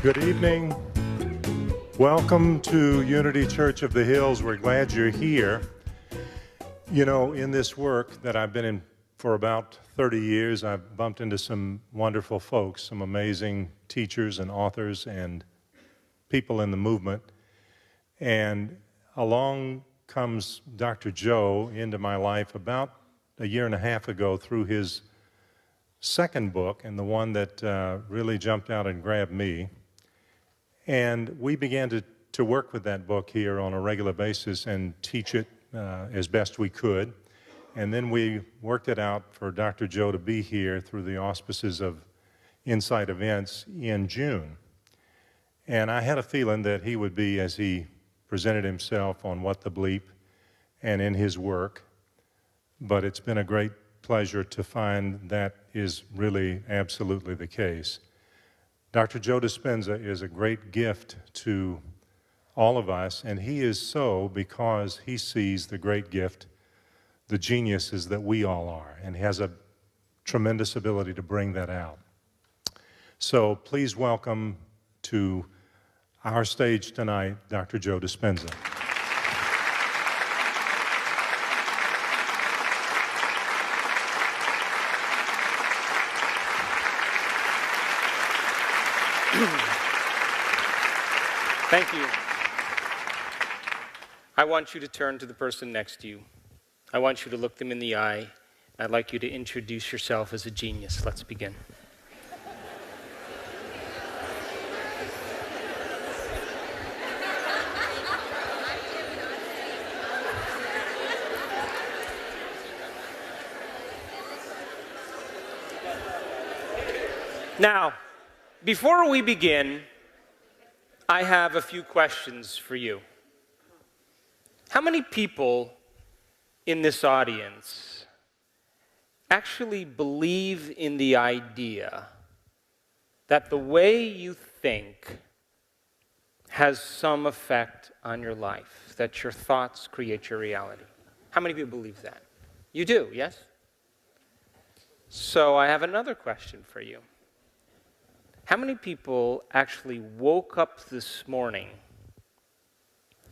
Good evening. Welcome to Unity Church of the Hills. We're glad you're here. You know, in this work that I've been in for about 30 years, I've bumped into some wonderful folks, some amazing teachers and authors and people in the movement. And along comes Dr. Joe into my life about a year and a half ago through his second book, and the one that really jumped out and grabbed me. And we began to work with that book here on a regular basis and teach it as best we could. And then we worked it out for Dr. Joe to be here through the auspices of Insight Events in June. And I had a feeling that he would be, as he presented himself on What the Bleep and in his work. But it's been a great pleasure to find that is really absolutely the case. Dr. Joe Dispenza is a great gift to all of us, and he is so because he sees the great gift, the geniuses that we all are, and has a tremendous ability to bring that out. So please welcome to our stage tonight, Dr. Joe Dispenza. Thank you. I want you to turn to the person next to you. I want you to look them in the eye. I'd like you to introduce yourself as a genius. Let's begin. Now, before we begin, I have a few questions for you. How many people in this audience actually believe in the idea that the way you think has some effect on your life, that your thoughts create your reality? How many people believe that? You do, yes? So I have another question for you. How many people actually woke up this morning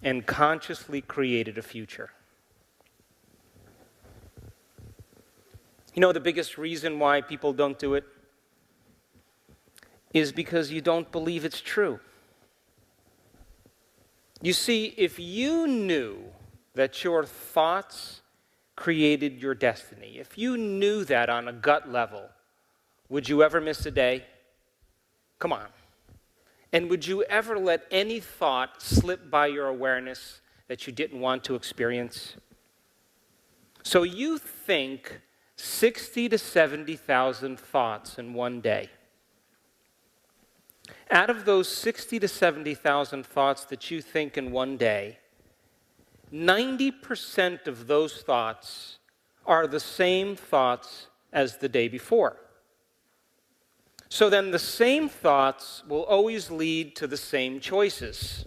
and consciously created a future? You know, the biggest reason why people don't do it is because you don't believe it's true. You see, if you knew that your thoughts created your destiny, if you knew that on a gut level, would you ever miss a day? Come on. And would you ever let any thought slip by your awareness that you didn't want to experience? So you think 60 to 70,000 thoughts in one day. Out of those 60 to 70,000 thoughts that you think in one day, 90% of those thoughts are the same thoughts as the day before. So then the same thoughts will always lead to the same choices.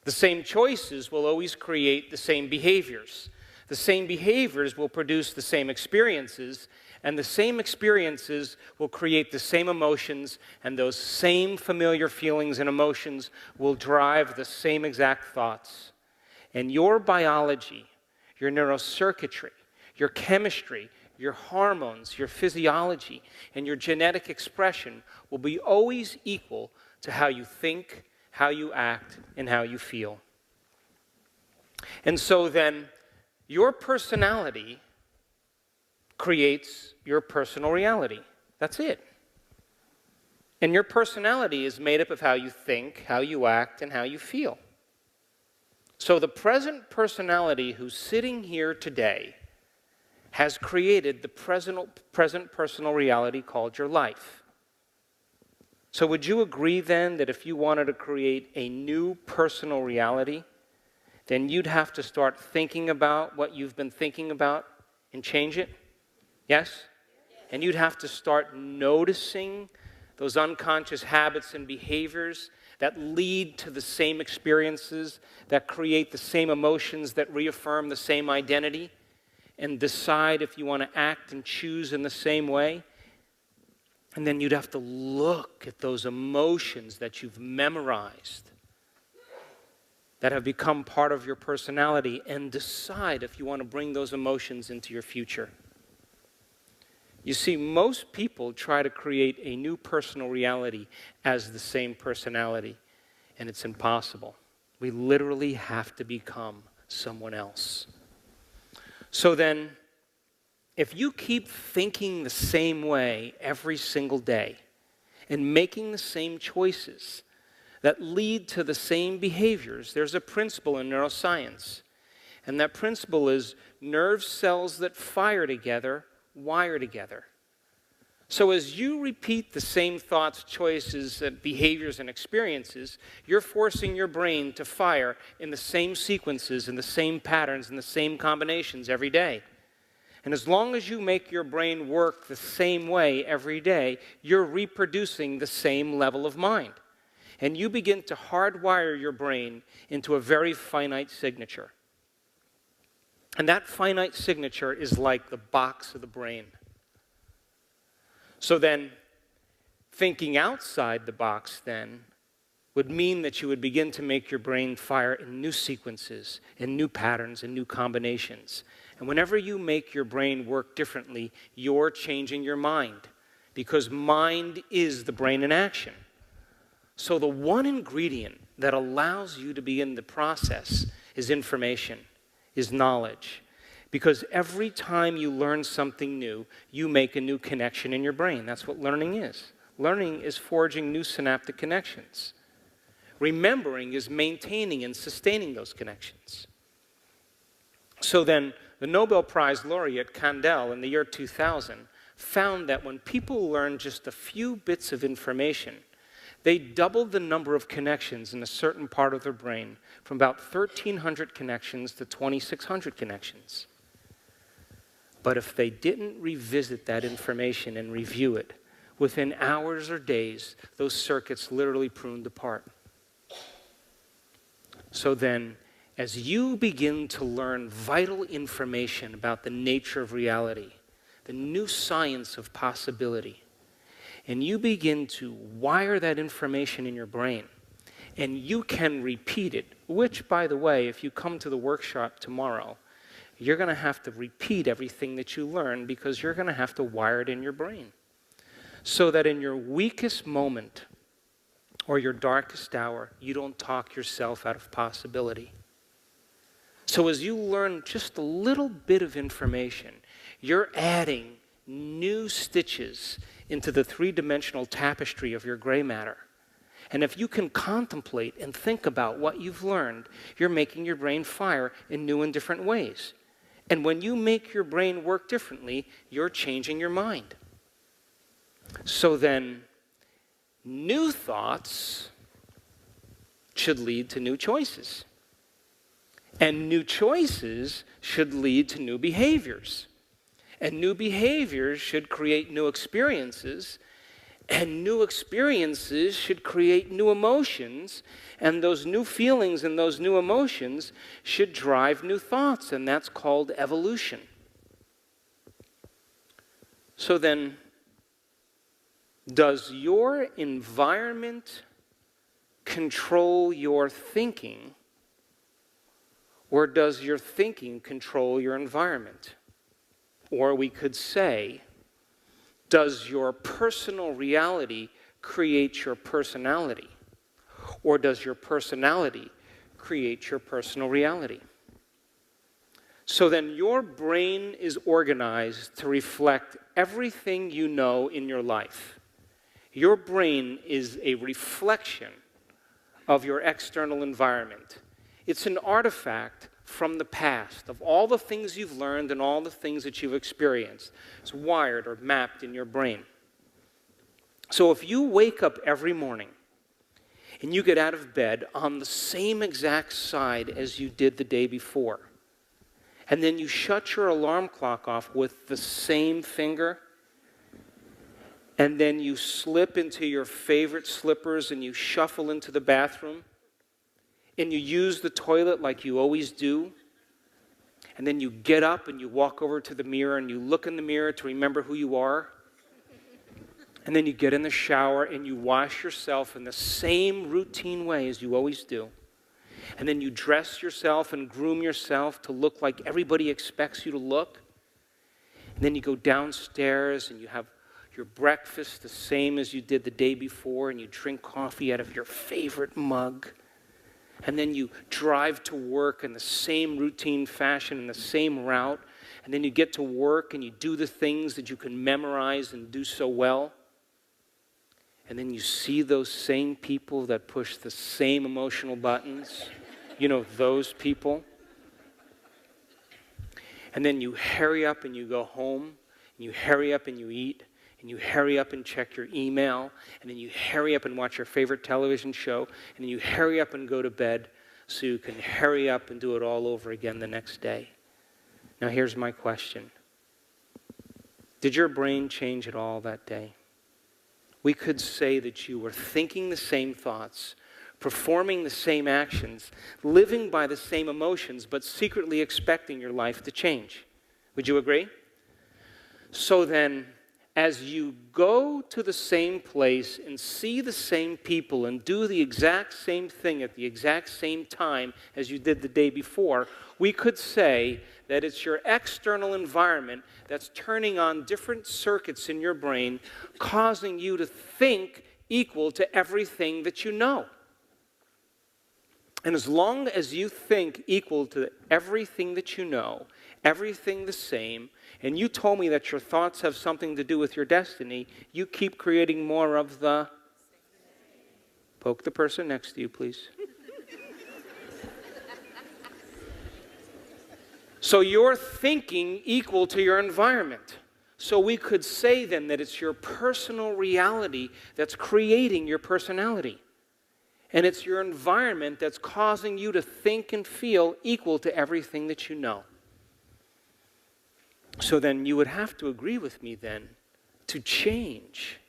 The same choices will always create the same behaviors. The same behaviors will produce the same experiences, and the same experiences will create the same emotions, and those same familiar feelings and emotions will drive the same exact thoughts. And your biology, your neurocircuitry, your chemistry, your hormones, your physiology, and your genetic expression will be always equal to how you think, how you act, and how you feel. And so then, your personality creates your personal reality. That's it. And your personality is made up of how you think, how you act, and how you feel. So the present personality who's sitting here today has created the present personal reality called your life. So would you agree then that if you wanted to create a new personal reality, then you'd have to start thinking about what you've been thinking about and change it? Yes? And you'd have to start noticing those unconscious habits and behaviors that lead to the same experiences, that create the same emotions, that reaffirm the same identity, and decide if you want to act and choose in the same way. And then you'd have to look at those emotions that you've memorized, that have become part of your personality, and decide if you want to bring those emotions into your future. You see, most people try to create a new personal reality as the same personality, and it's impossible. We literally have to become someone else. So then, if you keep thinking the same way every single day and making the same choices that lead to the same behaviors, there's a principle in neuroscience. And that principle is nerve cells that fire together wire together. So as you repeat the same thoughts, choices, behaviors, and experiences, you're forcing your brain to fire in the same sequences, in the same patterns, in the same combinations every day. And as long as you make your brain work the same way every day, you're reproducing the same level of mind. And you begin to hardwire your brain into a very finite signature. And that finite signature is like the box of the brain. So then, thinking outside the box then would mean that you would begin to make your brain fire in new sequences, in new patterns, in new combinations. And whenever you make your brain work differently, you're changing your mind, because mind is the brain in action. So the one ingredient that allows you to begin the process is information, is knowledge. Because every time you learn something new, you make a new connection in your brain. That's what learning is. Learning is forging new synaptic connections. Remembering is maintaining and sustaining those connections. So then, the Nobel Prize laureate Kandel in the year 2000 found that when people learn just a few bits of information, they doubled the number of connections in a certain part of their brain from about 1,300 connections to 2,600 connections. But if they didn't revisit that information and review it, within hours or days, those circuits literally pruned apart. So then, as you begin to learn vital information about the nature of reality, the new science of possibility, and you begin to wire that information in your brain, and you can repeat it, which, by the way, if you come to the workshop tomorrow, you're going to have to repeat everything that you learn, because you're going to have to wire it in your brain. So that in your weakest moment or your darkest hour, you don't talk yourself out of possibility. So as you learn just a little bit of information, you're adding new stitches into the three-dimensional tapestry of your gray matter. And if you can contemplate and think about what you've learned, you're making your brain fire in new and different ways. And when you make your brain work differently, you're changing your mind. So then, new thoughts should lead to new choices. And new choices should lead to new behaviors. And new behaviors should create new experiences. And new experiences should create new emotions. And those new feelings and those new emotions should drive new thoughts. And that's called evolution. So then, does your environment control your thinking? Or does your thinking control your environment? Or we could say, does your personal reality create your personality? Or does your personality create your personal reality? So then your brain is organized to reflect everything you know in your life. Your brain is a reflection of your external environment. It's an artifact from the past, of all the things you've learned and all the things that you've experienced. It's wired or mapped in your brain. So if you wake up every morning and you get out of bed on the same exact side as you did the day before, and then you shut your alarm clock off with the same finger, and then you slip into your favorite slippers and you shuffle into the bathroom, and you use the toilet like you always do, and then you get up and you walk over to the mirror and you look in the mirror to remember who you are, And then you get in the shower and you wash yourself in the same routine way as you always do. And then you dress yourself and groom yourself to look like everybody expects you to look. And then you go downstairs and you have your breakfast the same as you did the day before, and you drink coffee out of your favorite mug. And then you drive to work in the same routine fashion, in the same route. And then you get to work and you do the things that you can memorize and do so well. And then you see those same people that push the same emotional buttons. You know, those people. And then you hurry up and you go home, and you hurry up and you eat, and you hurry up and check your email, and then you hurry up and watch your favorite television show, and then you hurry up and go to bed so you can hurry up and do it all over again the next day. Now here's my question. Did your brain change at all that day? We could say that you were thinking the same thoughts, performing the same actions, living by the same emotions, but secretly expecting your life to change. Would you agree? So then, as you go to the same place and see the same people and do the exact same thing at the exact same time as you did the day before, we could say that it's your external environment that's turning on different circuits in your brain, causing you to think equal to everything that you know. And as long as you think equal to everything that you know, everything the same, and you told me that your thoughts have something to do with your destiny, you keep creating more of the... Poke the person next to you, please. So you're thinking equal to your environment. So we could say then that it's your personal reality that's creating your personality. And it's your environment that's causing you to think and feel equal to everything that you know. So then you would have to agree with me then, to change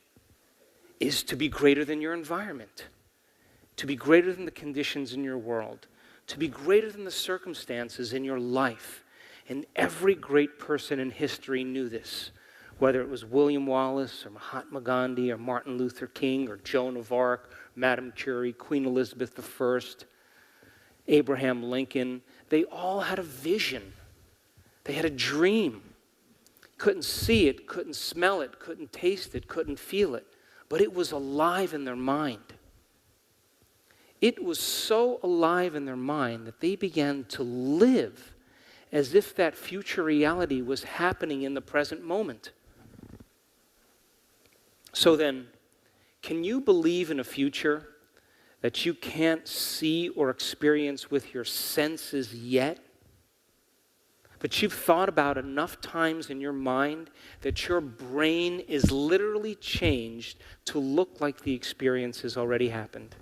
is to be greater than your environment, to be greater than the conditions in your world, to be greater than the circumstances in your life. And every great person in history knew this, whether it was William Wallace or Mahatma Gandhi or Martin Luther King or Joan of Arc, Madame Curie, Queen Elizabeth I, Abraham Lincoln. They all had a vision. They had a dream. Couldn't see it, couldn't smell it, couldn't taste it, couldn't feel it, but it was alive in their mind. It was so alive in their mind that they began to live as if that future reality was happening in the present moment. So then, can you believe in a future that you can't see or experience with your senses yet? But you've thought about enough times in your mind that your brain is literally changed to look like the experience has already happened.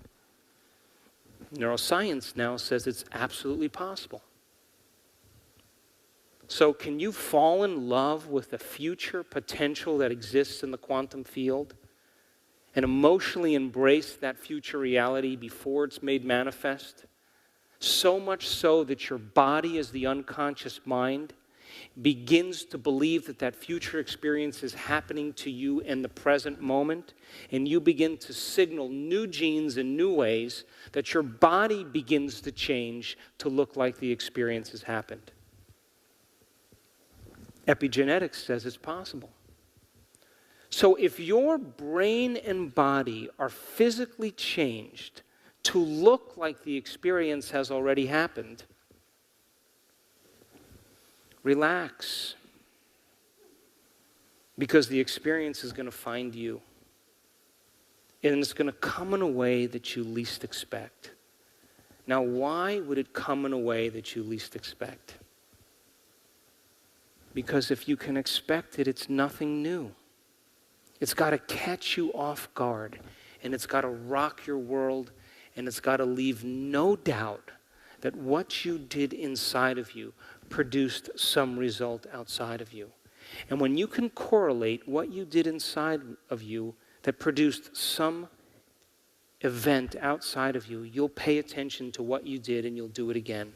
Neuroscience now says it's absolutely possible. So can you fall in love with the future potential that exists in the quantum field and emotionally embrace that future reality before it's made manifest? So much so that your body, as the unconscious mind, begins to believe that that future experience is happening to you in the present moment, and you begin to signal new genes in new ways that your body begins to change to look like the experience has happened. Epigenetics says it's possible. So if your brain and body are physically changed to look like the experience has already happened, relax. Because the experience is going to find you. And it's going to come in a way that you least expect. Now, why would it come in a way that you least expect? Because if you can expect it, it's nothing new. It's got to catch you off guard, and it's got to rock your world, and it's got to leave no doubt that what you did inside of you produced some result outside of you. And when you can correlate what you did inside of you that produced some event outside of you, you'll pay attention to what you did and you'll do it again.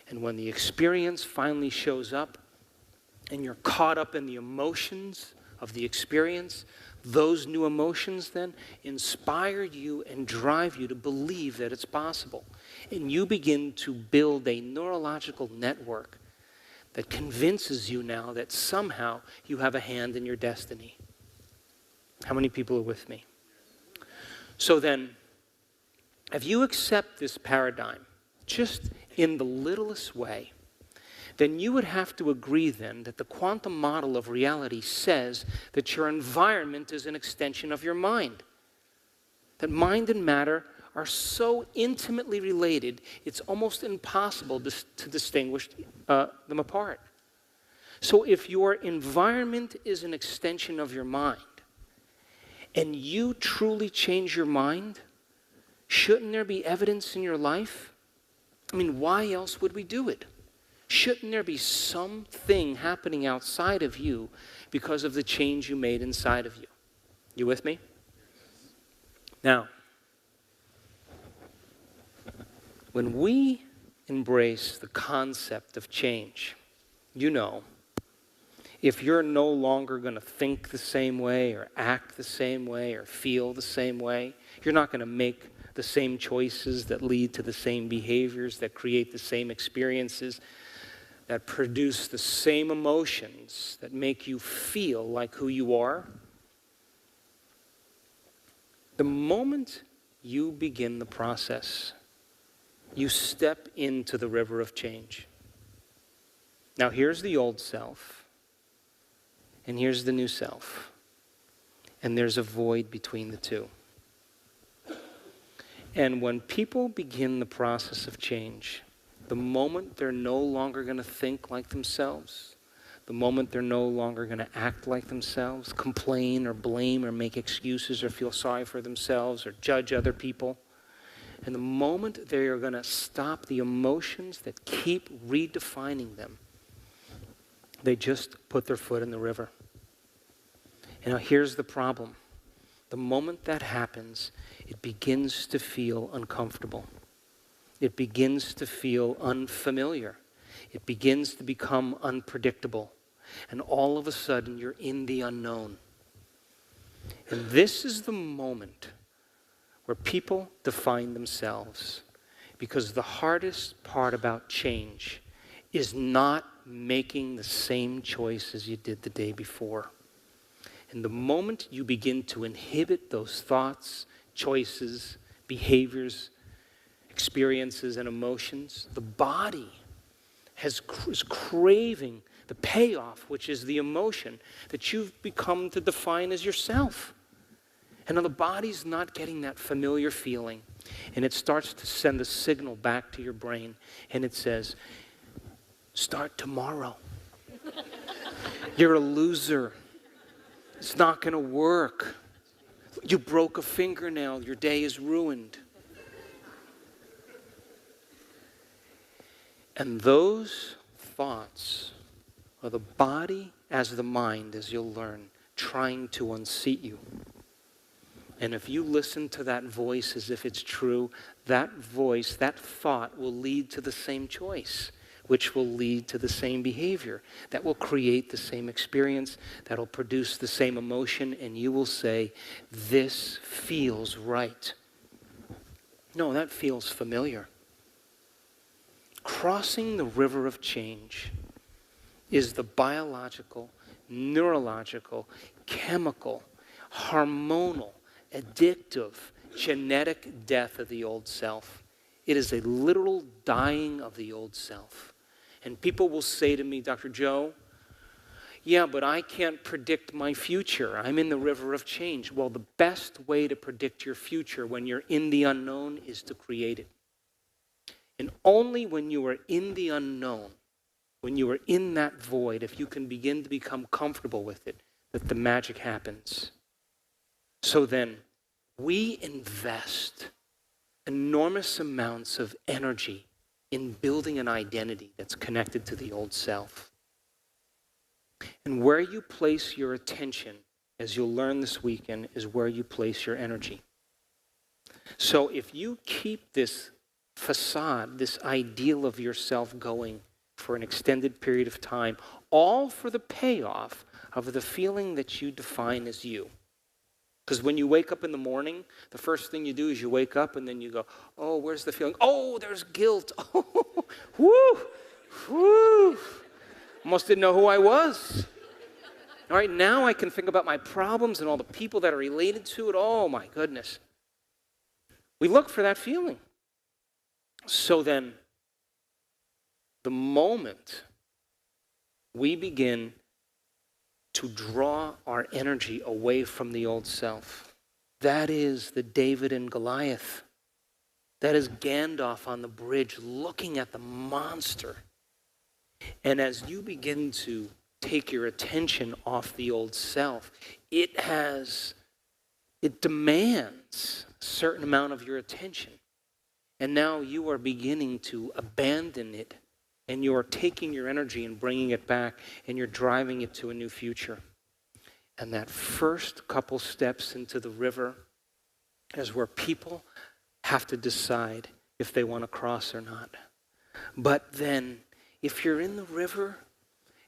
And when the experience finally shows up and you're caught up in the emotions of the experience, Those new emotions then inspire you and drive you to believe that it's possible. And you begin to build a neurological network that convinces you now that somehow you have a hand in your destiny. How many people are with me? So then, if you accept this paradigm, just in the littlest way, then you would have to agree then that the quantum model of reality says that your environment is an extension of your mind. That mind and matter are so intimately related, it's almost impossible to distinguish them apart. So if your environment is an extension of your mind, and you truly change your mind, shouldn't there be evidence in your life? I mean, why else would we do it? Shouldn't there be something happening outside of you because of the change you made inside of you? You with me? Now, when we embrace the concept of change, you know, if you're no longer going to think the same way or act the same way or feel the same way, you're not going to make the same choices that lead to the same behaviors, that create the same experiences, that produce the same emotions, that make you feel like who you are. The moment you begin the process, you step into the river of change. Now here's the old self, and here's the new self, and there's a void between the two. And when people begin the process of change, the moment they're no longer going to think like themselves, the moment they're no longer going to act like themselves, complain or blame or make excuses or feel sorry for themselves or judge other people, and the moment they are going to stop the emotions that keep redefining them, they just put their foot in the river. And now here's the problem. The moment that happens, it begins to feel uncomfortable. It begins to feel unfamiliar. It begins to become unpredictable. And all of a sudden, you're in the unknown. And this is the moment where people define themselves. Because the hardest part about change is not making the same choice as you did the day before. And the moment you begin to inhibit those thoughts, choices, behaviors, experiences, and emotions, the body is craving the payoff, which is the emotion that you've become to define as yourself. And now the body's not getting that familiar feeling, and it starts to send a signal back to your brain, and it says, start tomorrow. You're a loser. It's not going to work. You broke a fingernail. Your day is ruined. And those thoughts are the body as the mind, as you'll learn, trying to unseat you. And if you listen to that voice as if it's true, that voice, that thought will lead to the same choice, which will lead to the same behavior, that will create the same experience, that will produce the same emotion, and you will say, this feels right. No, that feels familiar. Crossing the river of change is the biological, neurological, chemical, hormonal, addictive, genetic death of the old self. It is a literal dying of the old self. And people will say to me, Dr. Joe, yeah, but I can't predict my future. I'm in the river of change. Well, the best way to predict your future when you're in the unknown is to create it. And only when you are in the unknown, when you are in that void, if you can begin to become comfortable with it, that the magic happens. So then, we invest enormous amounts of energy in building an identity that's connected to the old self. And where you place your attention, as you'll learn this weekend, is where you place your energy. So if you keep this facade, this ideal of yourself going for an extended period of time, all for the payoff of the feeling that you define as you, Because when you wake up in the morning, the first thing you do is you wake up and then you go, oh, where's the feeling? Oh, there's guilt. Oh, whoo, whoo. Almost didn't know who I was. All right, now I can think about my problems and all the people that are related to it. Oh, my goodness. We look for that feeling. So then, the moment we begin to draw our energy away from the old self, that is the David and Goliath. That is Gandalf on the bridge looking at the monster. And as you begin to take your attention off the old self, it demands a certain amount of your attention. And now you are beginning to abandon it, and you're taking your energy and bringing it back, and you're driving it to a new future. And that first couple steps into the river is where people have to decide if they want to cross or not. But then, if you're in the river,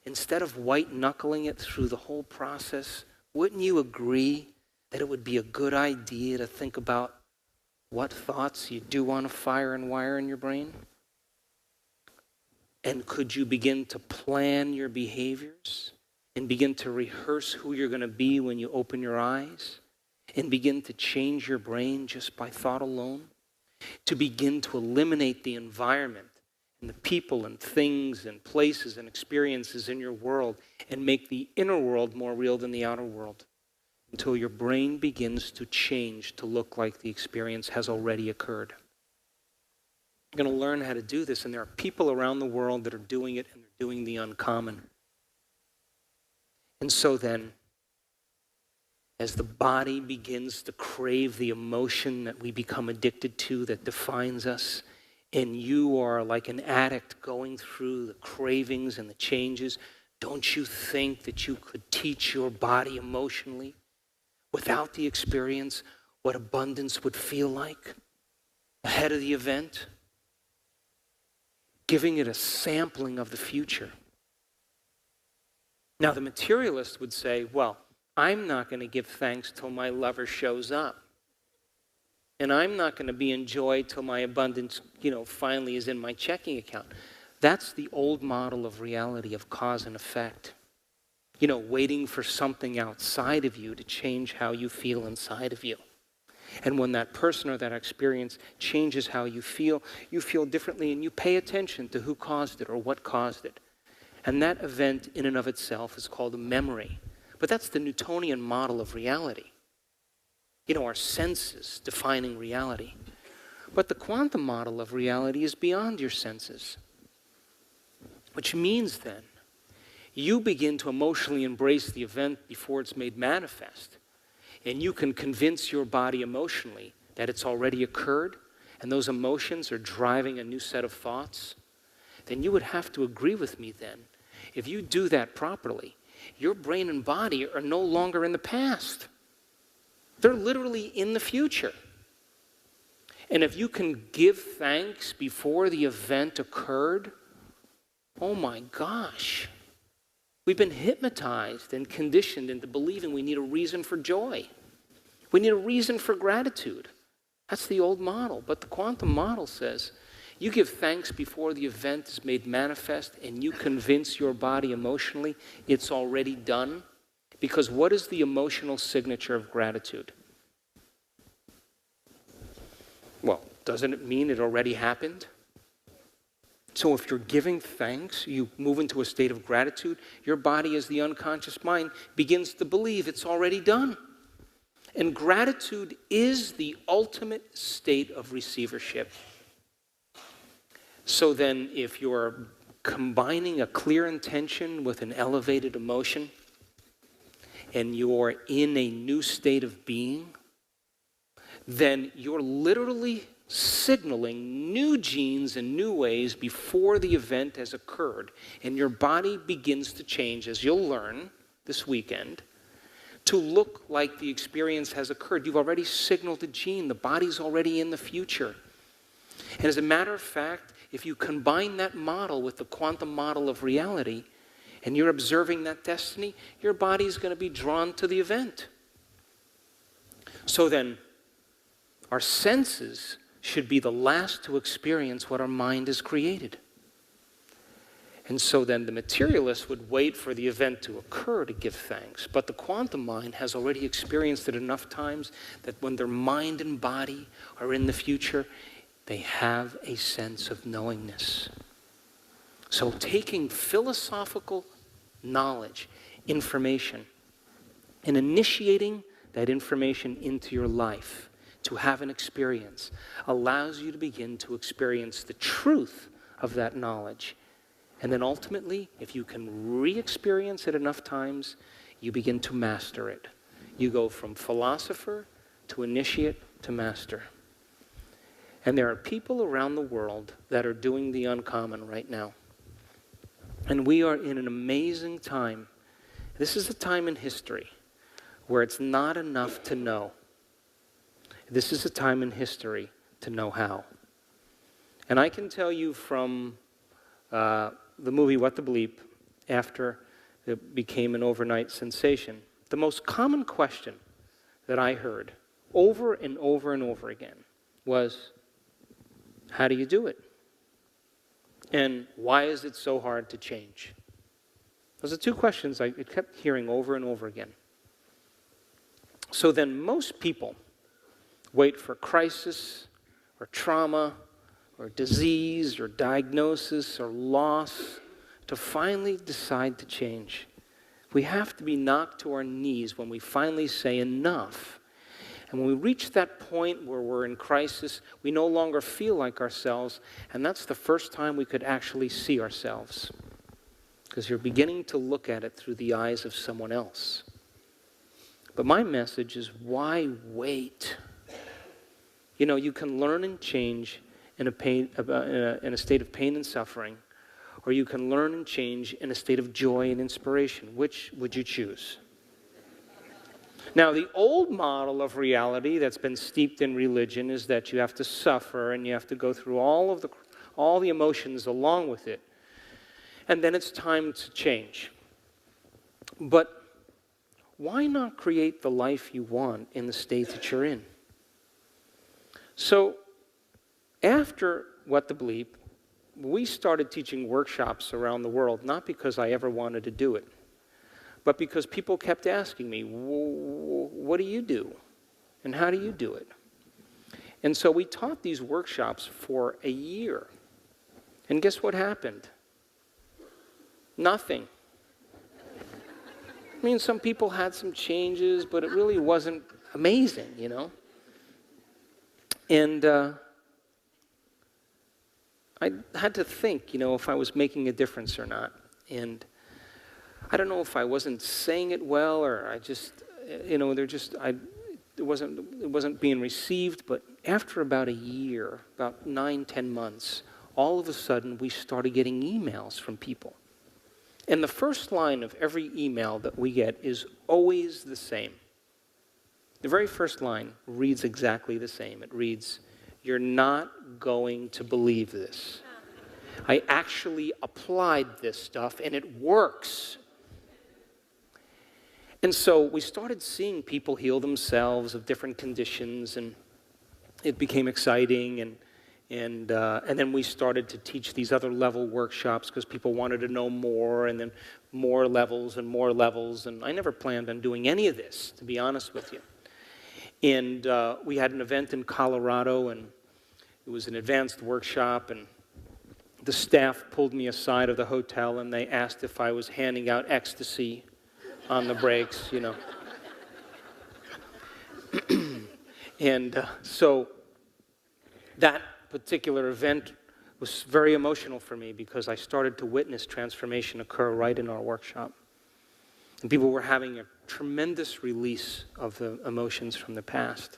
instead of white-knuckling it through the whole process, wouldn't you agree that it would be a good idea to think about what thoughts you do want to fire and wire in your brain? And could you begin to plan your behaviors and begin to rehearse who you're going to be when you open your eyes and begin to change your brain just by thought alone? To begin to eliminate the environment and the people and things and places and experiences in your world and make the inner world more real than the outer world until your brain begins to change to look like the experience has already occurred. You're going to learn how to do this, and there are people around the world that are doing it, and they're doing the uncommon. And so then, as the body begins to crave the emotion that we become addicted to that defines us, and you are like an addict going through the cravings and the changes, don't you think that you could teach your body emotionally, without the experience, what abundance would feel like ahead of the event? Giving it a sampling of the future. Now, the materialist would say, well, I'm not going to give thanks till my lover shows up. And I'm not going to be in joy till my abundance, finally is in my checking account. That's the old model of reality, of cause and effect. Waiting for something outside of you to change how you feel inside of you. And when that person or that experience changes how you feel differently, and you pay attention to who caused it or what caused it. And that event in and of itself is called a memory. But that's the Newtonian model of reality. Our senses defining reality. But the quantum model of reality is beyond your senses. Which means then, you begin to emotionally embrace the event before it's made manifest. And you can convince your body emotionally that it's already occurred, and those emotions are driving a new set of thoughts. Then you would have to agree with me then. If you do that properly, your brain and body are no longer in the past. They're literally in the future. And if you can give thanks before the event occurred, oh my gosh. We've been hypnotized and conditioned into believing we need a reason for joy. We need a reason for gratitude. That's the old model. But the quantum model says you give thanks before the event is made manifest, and you convince your body emotionally it's already done. Because what is the emotional signature of gratitude? Well, doesn't it mean it already happened? So if you're giving thanks, you move into a state of gratitude, your body, as the unconscious mind, begins to believe it's already done. And gratitude is the ultimate state of receivership. So then if you're combining a clear intention with an elevated emotion, and you're in a new state of being, then you're literally signaling new genes in new ways before the event has occurred. And your body begins to change, as you'll learn this weekend, to look like the experience has occurred. You've already signaled a gene. The body's already in the future. And as a matter of fact, if you combine that model with the quantum model of reality, and you're observing that destiny, your body's going to be drawn to the event. So then, our senses should be the last to experience what our mind has created. And so then the materialist would wait for the event to occur to give thanks. But the quantum mind has already experienced it enough times that when their mind and body are in the future, they have a sense of knowingness. So taking philosophical knowledge, information, and initiating that information into your life to have an experience allows you to begin to experience the truth of that knowledge. And then ultimately, if you can re-experience it enough times, you begin to master it. You go from philosopher to initiate to master. And there are people around the world that are doing the uncommon right now. And we are in an amazing time. This is a time in history where it's not enough to know. This is a time in history to know how. And I can tell you from the movie What the Bleep, after it became an overnight sensation, the most common question that I heard over and over and over again was, how do you do it? And why is it so hard to change? Those are two questions I kept hearing over and over again. So then most people wait for crisis or trauma or disease or diagnosis or loss to finally decide to change. We have to be knocked to our knees when we finally say enough. And when we reach that point where we're in crisis, we no longer feel like ourselves, and that's the first time we could actually see ourselves. Because you're beginning to look at it through the eyes of someone else. But my message is, why wait? You know, you can learn and change in a state of pain and suffering, or you can learn and change in a state of joy and inspiration. Which would you choose? Now, the old model of reality that's been steeped in religion is that you have to suffer and you have to go through all the emotions along with it. And then it's time to change. But why not create the life you want in the state that you're in? So, after What the Bleep, we started teaching workshops around the world, not because I ever wanted to do it, but because people kept asking me, what do you do? And how do you do it? And so we taught these workshops for a year. And guess what happened? Nothing. I mean, some people had some changes, but it really wasn't amazing, you know? And I had to think, you know, if I was making a difference or not. And I don't know if I wasn't saying it well, or I just, you know, it wasn't being received. But after about a year, about 9-10 months, all of a sudden we started getting emails from people. And the first line of every email that we get is always the same. The very first line reads exactly the same. It reads, "You're not going to believe this. I actually applied this stuff and it works." And so we started seeing people heal themselves of different conditions, and it became exciting. And then we started to teach these other level workshops because people wanted to know more, and then more levels and more levels. And I never planned on doing any of this, to be honest with you. And we had an event in Colorado, and it was an advanced workshop, and the staff pulled me aside of the hotel, and they asked if I was handing out ecstasy on the breaks, you know. And so that particular event was very emotional for me because I started to witness transformation occur right in our workshop. And people were having a tremendous release of the emotions from the past.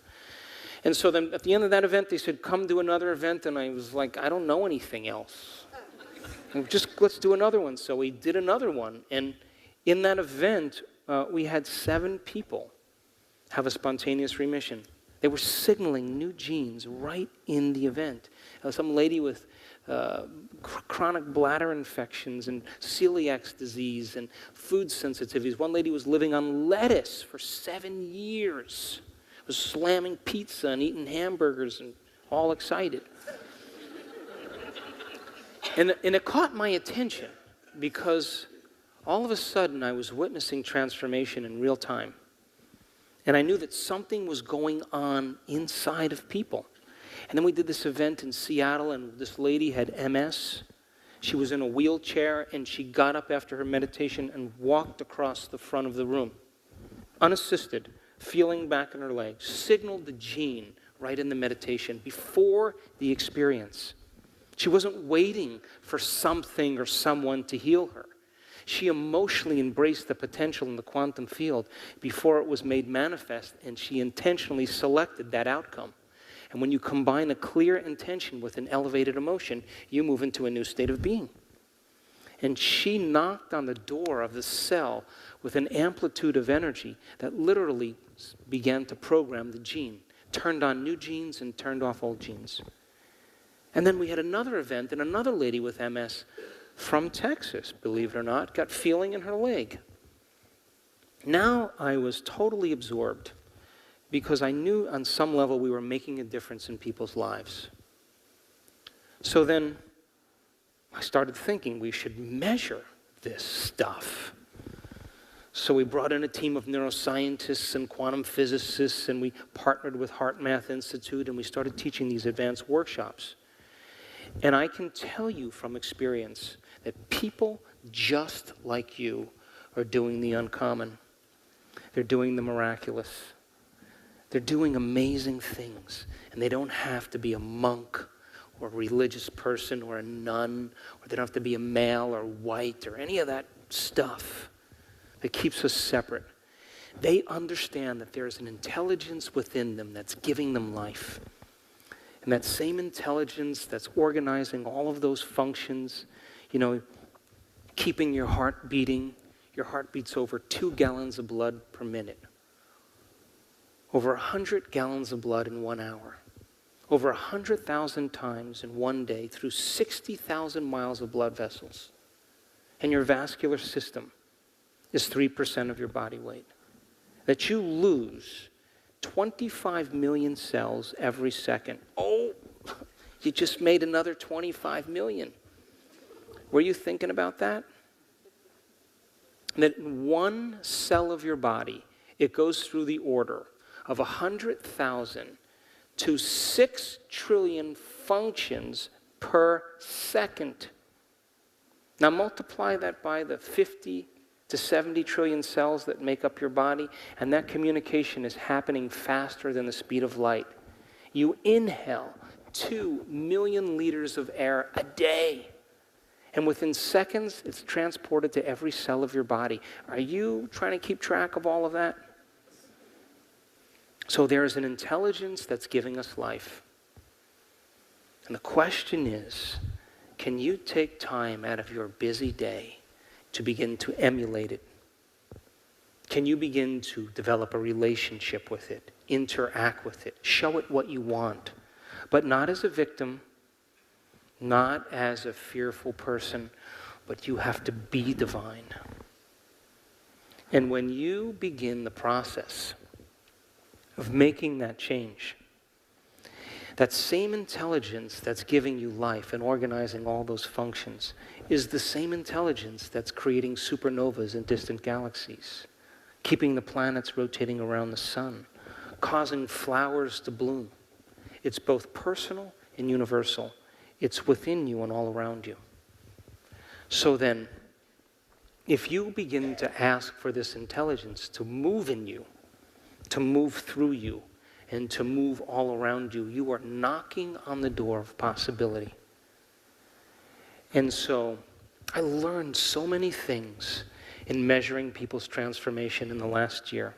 And so then at the end of that event, they said, "Come to another event." And I was like, I don't know anything else. And let's do another one. So we did another one. And in that event, we had 7 people have a spontaneous remission. They were signaling new genes right in the event. Some lady with chronic bladder infections and celiac disease and food sensitivities. One lady was living on lettuce for 7 years was slamming pizza and eating hamburgers and all excited. And it caught my attention because all of a sudden I was witnessing transformation in real time. And I knew that something was going on inside of people. And then we did this event in Seattle, and this lady had MS. She was in a wheelchair, and she got up after her meditation and walked across the front of the room, unassisted, feeling back in her legs, signaled the gene right in the meditation before the experience. She wasn't waiting for something or someone to heal her. She emotionally embraced the potential in the quantum field before it was made manifest, and she intentionally selected that outcome. And when you combine a clear intention with an elevated emotion, you move into a new state of being. And she knocked on the door of the cell with an amplitude of energy that literally began to program the gene, turned on new genes and turned off old genes. And then we had another event, and another lady with MS from Texas, believe it or not, got feeling in her leg. Now I was totally absorbed because I knew on some level we were making a difference in people's lives. So then I started thinking we should measure this stuff. So we brought in a team of neuroscientists and quantum physicists, and we partnered with Heart Math Institute, and we started teaching these advanced workshops. And I can tell you from experience that people just like you are doing the uncommon. They're doing the miraculous. They're doing amazing things. And they don't have to be a monk or a religious person or a nun, or they don't have to be a male or white or any of that stuff that keeps us separate. They understand that there's an intelligence within them that's giving them life. And that same intelligence that's organizing all of those functions, keeping your heart beating. Your heart beats over 2 gallons of blood per minute. Over 100 gallons of blood in 1 hour. Over 100,000 times in one day through 60,000 miles of blood vessels. And your vascular system is 3% of your body weight. That you lose 25 million cells every second. Oh, you just made another 25 million. Were you thinking about that? That one cell of your body, it goes through the order of 100,000 to 6 trillion functions per second. Now multiply that by the 50 to 70 trillion cells that make up your body, and that communication is happening faster than the speed of light. You inhale 2 million liters of air a day, and within seconds, it's transported to every cell of your body. Are you trying to keep track of all of that? So there is an intelligence that's giving us life. And the question is, can you take time out of your busy day to begin to emulate it? Can you begin to develop a relationship with it, interact with it, show it what you want, but not as a victim, not as a fearful person, but you have to be divine. And when you begin the process of making that change, that same intelligence that's giving you life and organizing all those functions is the same intelligence that's creating supernovas in distant galaxies, keeping the planets rotating around the sun, causing flowers to bloom. It's both personal and universal. It's within you and all around you. So then, if you begin to ask for this intelligence to move in you, to move through you, and to move all around you, you are knocking on the door of possibility. And so I learned so many things in measuring people's transformation in the last year.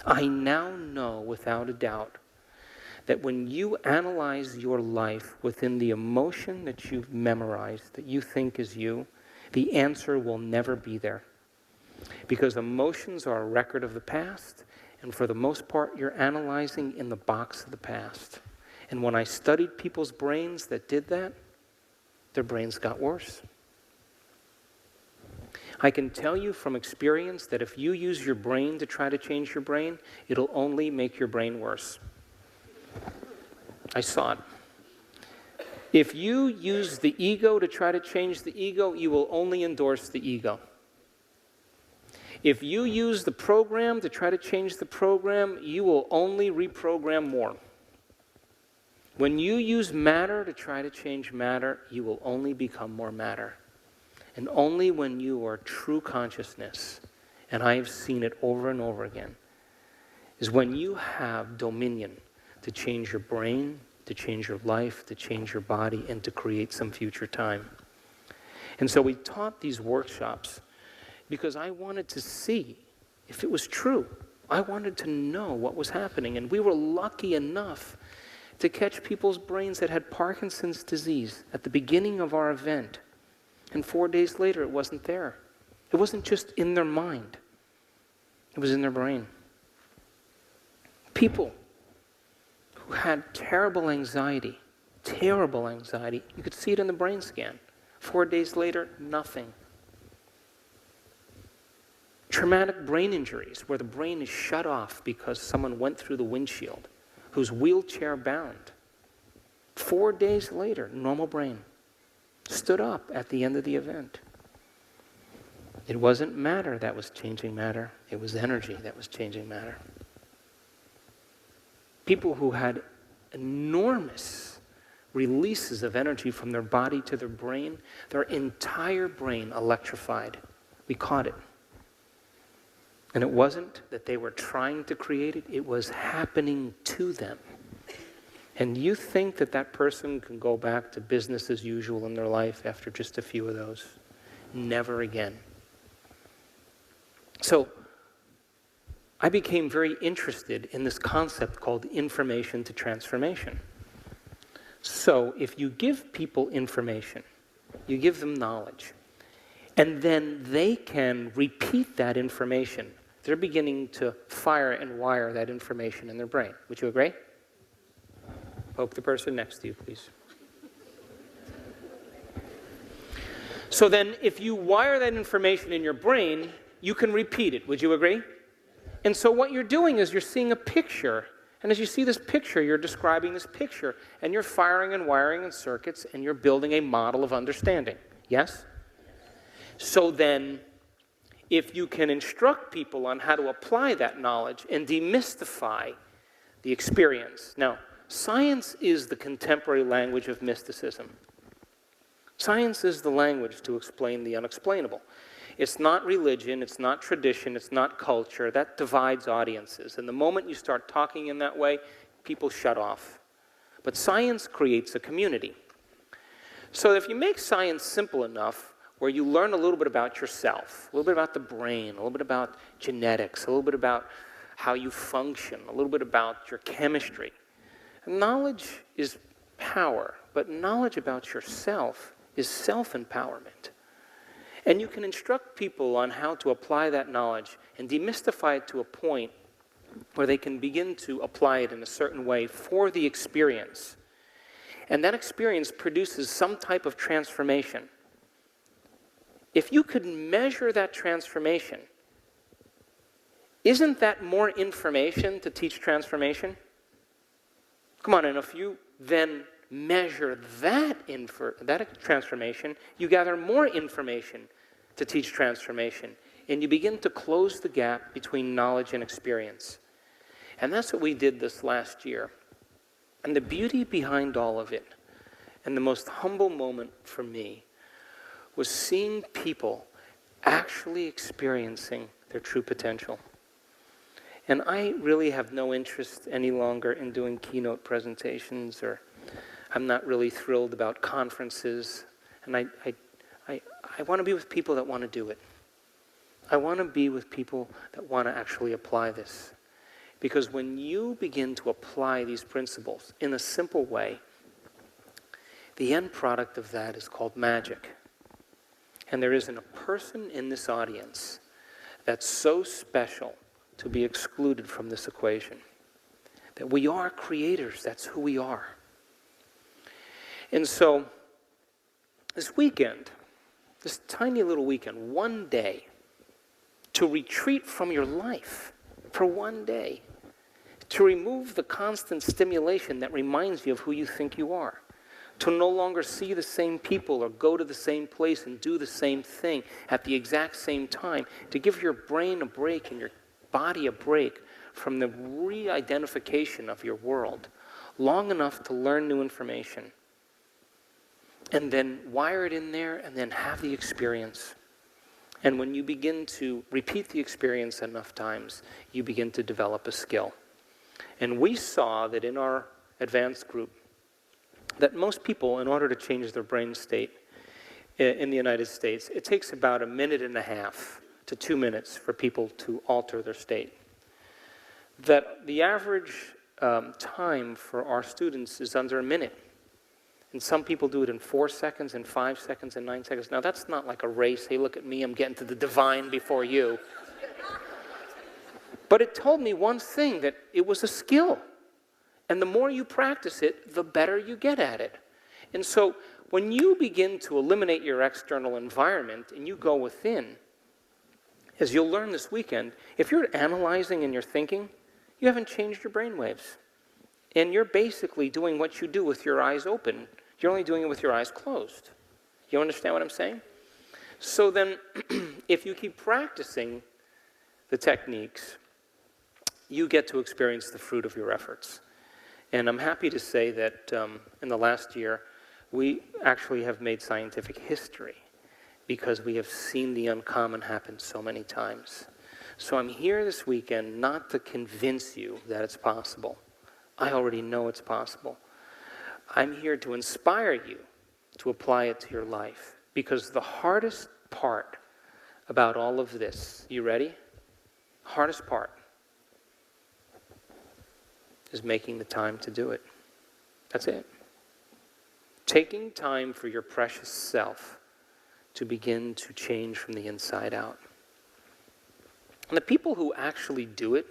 I now know without a doubt that when you analyze your life within the emotion that you've memorized, that you think is you, the answer will never be there. Because emotions are a record of the past, and for the most part, you're analyzing in the box of the past. And when I studied people's brains that did that, their brains got worse. I can tell you from experience that if you use your brain to try to change your brain, it'll only make your brain worse. I saw it. If you use the ego to try to change the ego, you will only endorse the ego. If you use the program to try to change the program, you will only reprogram more. When you use matter to try to change matter, you will only become more matter. And only when you are true consciousness, and I have seen it over and over again, is when you have dominion to change your brain, to change your life, to change your body, and to create some future time. And so we taught these workshops because I wanted to see if it was true. I wanted to know what was happening. And we were lucky enough to catch people's brains that had Parkinson's disease at the beginning of our event. And 4 days later, it wasn't there. It wasn't just in their mind. It was in their brain. People who had terrible anxiety, you could see it in the brain scan. 4 days later, nothing. Traumatic brain injuries, where the brain is shut off because someone went through the windshield, who's wheelchair bound. 4 days later, normal brain. Stood up at the end of the event. It wasn't matter that was changing matter. It was energy that was changing matter. People who had enormous releases of energy from their body to their brain, their entire brain electrified. We caught it. And it wasn't that they were trying to create it, it was happening to them. And you think that that person can go back to business as usual in their life after just a few of those? Never again. So I became very interested in this concept called information to transformation. So if you give people information, you give them knowledge, and then they can repeat that information, they're beginning to fire and wire that information in their brain. Would you agree? Poke the person next to you, please. So then, if you wire that information in your brain, you can repeat it. Would you agree? And so what you're doing is you're seeing a picture. And as you see this picture, you're describing this picture. And you're firing and wiring in circuits, and you're building a model of understanding. Yes? So then, if you can instruct people on how to apply that knowledge and demystify the experience. Now, science is the contemporary language of mysticism. Science is the language to explain the unexplainable. It's not religion, it's not tradition, it's not culture. That divides audiences. And the moment you start talking in that way, people shut off. But science creates a community. So if you make science simple enough, where you learn a little bit about yourself, a little bit about the brain, a little bit about genetics, a little bit about how you function, a little bit about your chemistry. Knowledge is power, but knowledge about yourself is self-empowerment. And you can instruct people on how to apply that knowledge and demystify it to a point where they can begin to apply it in a certain way for the experience. And that experience produces some type of transformation. If you could measure that transformation, isn't that more information to teach transformation? Come on, and if you then measure that transformation, you gather more information to teach transformation, and you begin to close the gap between knowledge and experience. And that's what we did this last year. And the beauty behind all of it, and the most humble moment for me, was seeing people actually experiencing their true potential. And I really have no interest any longer in doing keynote presentations, or I'm not really thrilled about conferences. And I want to be with people that want to do it. I want to be with people that want to actually apply this. Because when you begin to apply these principles in a simple way, the end product of that is called magic. And there isn't a person in this audience that's so special to be excluded from this equation. That we are creators, that's who we are. And so, this weekend, this tiny little weekend, one day, to retreat from your life for one day, to remove the constant stimulation that reminds you of who you think you are, to no longer see the same people or go to the same place and do the same thing at the exact same time, to give your brain a break and your body a break from the re-identification of your world long enough to learn new information, and then wire it in there and then have the experience. And when you begin to repeat the experience enough times, you begin to develop a skill. And we saw that in our advanced group, that most people, in order to change their brain state in the United States, it takes about 1.5 minutes to 2 minutes for people to alter their state. That the average time for our students is under 1 minute. And some people do it in 4 seconds, and 5 seconds, and 9 seconds. Now, that's not like a race. Hey, look at me, I'm getting to the divine before you. But it told me one thing, that it was a skill. And the more you practice it, the better you get at it. And so when you begin to eliminate your external environment and you go within, as you'll learn this weekend, if you're analyzing and you're thinking, you haven't changed your brain waves. And you're basically doing what you do with your eyes open. You're only doing it with your eyes closed. You understand what I'm saying? So then, if you keep practicing the techniques, you get to experience the fruit of your efforts. And I'm happy to say that in the last year, we actually have made scientific history because we have seen the uncommon happen so many times. So I'm here this weekend not to convince you that it's possible. I already know it's possible. I'm here to inspire you to apply it to your life, because the hardest part about all of this, you ready? Hardest part is making the time to do it. That's it. Taking time for your precious self to begin to change from the inside out. And the people who actually do it,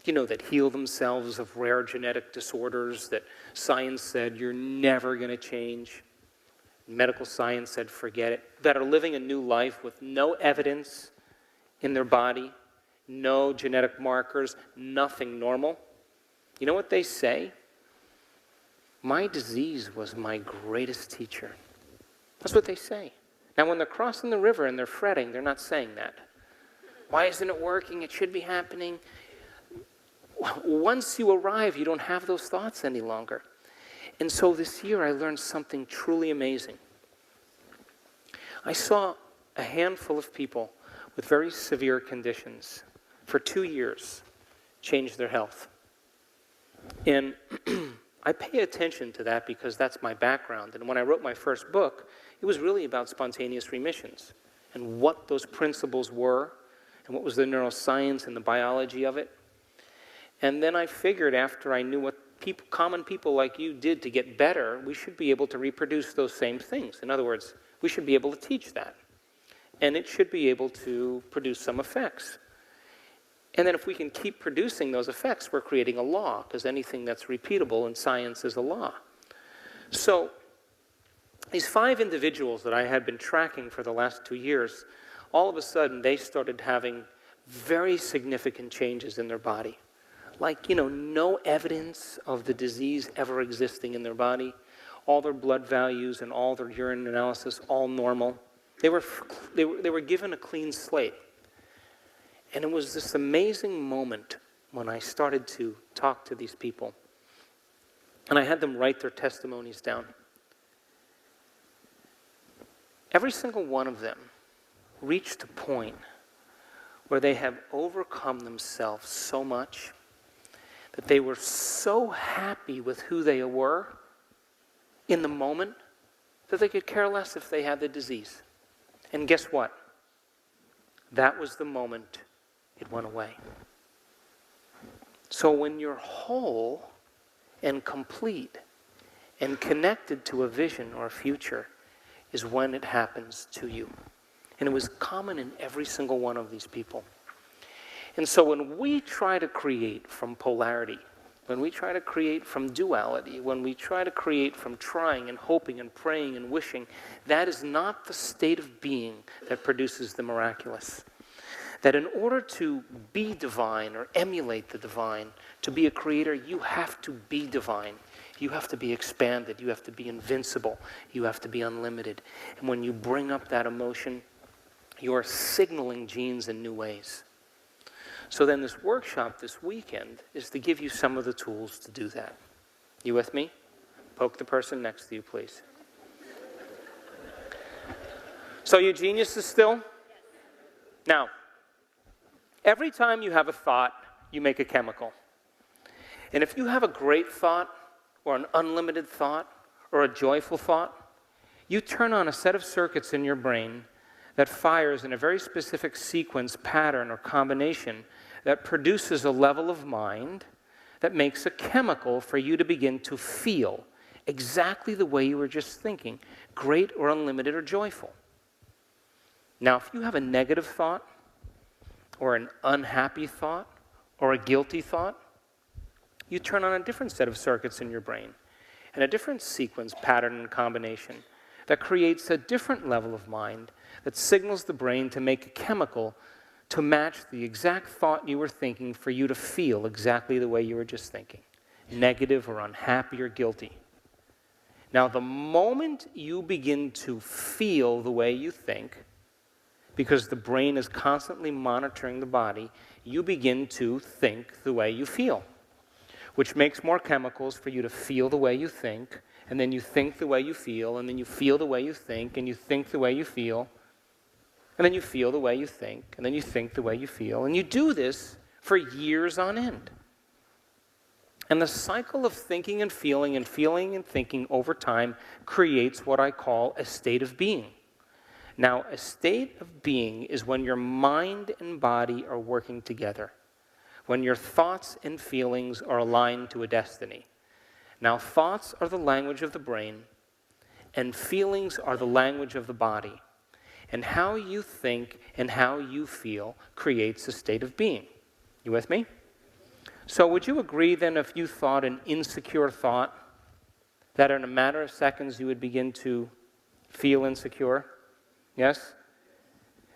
you know, that heal themselves of rare genetic disorders that science said you're never going to change, medical science said forget it, that are living a new life with no evidence in their body, no genetic markers, nothing normal. You know what they say? My disease was my greatest teacher. That's what they say. Now, when they're crossing the river and they're fretting, they're not saying that. Why isn't it working? It should be happening. Once you arrive, you don't have those thoughts any longer. And so this year, I learned something truly amazing. I saw a handful of people with very severe conditions for 2 years change their health. And I pay attention to that because that's my background. And when I wrote my first book, it was really about spontaneous remissions and what those principles were and what was the neuroscience and the biology of it. And then I figured after I knew what common people like you did to get better, we should be able to reproduce those same things. In other words, we should be able to teach that. And it should be able to produce some effects. And then if we can keep producing those effects, we're creating a law, because anything that's repeatable in science is a law. So these 5 individuals that I had been tracking for the last 2 years, all of a sudden they started having very significant changes in their body. Like, you know, no evidence of the disease ever existing in their body. All their blood values and all their urine analysis, all normal. They were given a clean slate. And it was this amazing moment when I started to talk to these people. And I had them write their testimonies down. Every single one of them reached a point where they have overcome themselves so much that they were so happy with who they were in the moment that they could care less if they had the disease. And guess what? That was the moment it went away. So when you're whole and complete and connected to a vision or a future is when it happens to you. And it was common in every single one of these people. And so when we try to create from polarity when we try to create from duality, when we try to create from trying and hoping and praying and wishing, that is not the state of being that produces the miraculous. That in order to be divine or emulate the divine, to be a creator, you have to be divine. You have to be expanded. You have to be invincible. You have to be unlimited. And when you bring up that emotion, you are signaling genes in new ways. So then this workshop this weekend is to give you some of the tools to do that. You with me? Poke the person next to you, please. So you geniuses still? Now, every time you have a thought, you make a chemical. And if you have a great thought, or an unlimited thought, or a joyful thought, you turn on a set of circuits in your brain that fires in a very specific sequence, pattern, or combination that produces a level of mind that makes a chemical for you to begin to feel exactly the way you were just thinking, great or unlimited or joyful. Now, if you have a negative thought, or an unhappy thought, or a guilty thought, you turn on a different set of circuits in your brain, and a different sequence, pattern, and combination that creates a different level of mind that signals the brain to make a chemical to match the exact thought you were thinking for you to feel exactly the way you were just thinking, negative or unhappy or guilty. Now, the moment you begin to feel the way you think, because the brain is constantly monitoring the body, you begin to think the way you feel, which makes more chemicals for you to feel the way you think, and then you think the way you feel, and then you feel the way you think, and you think the way you feel, and then you feel the way you think, and then you think the way you feel, and you do this for years on end. And the cycle of thinking and feeling and thinking over time creates what I call a state of being. Now, a state of being is when your mind and body are working together, when your thoughts and feelings are aligned to a destiny. Now, thoughts are the language of the brain, and feelings are the language of the body. And how you think and how you feel creates a state of being. You with me? So would you agree then, if you thought an insecure thought, that in a matter of seconds you would begin to feel insecure? Yes?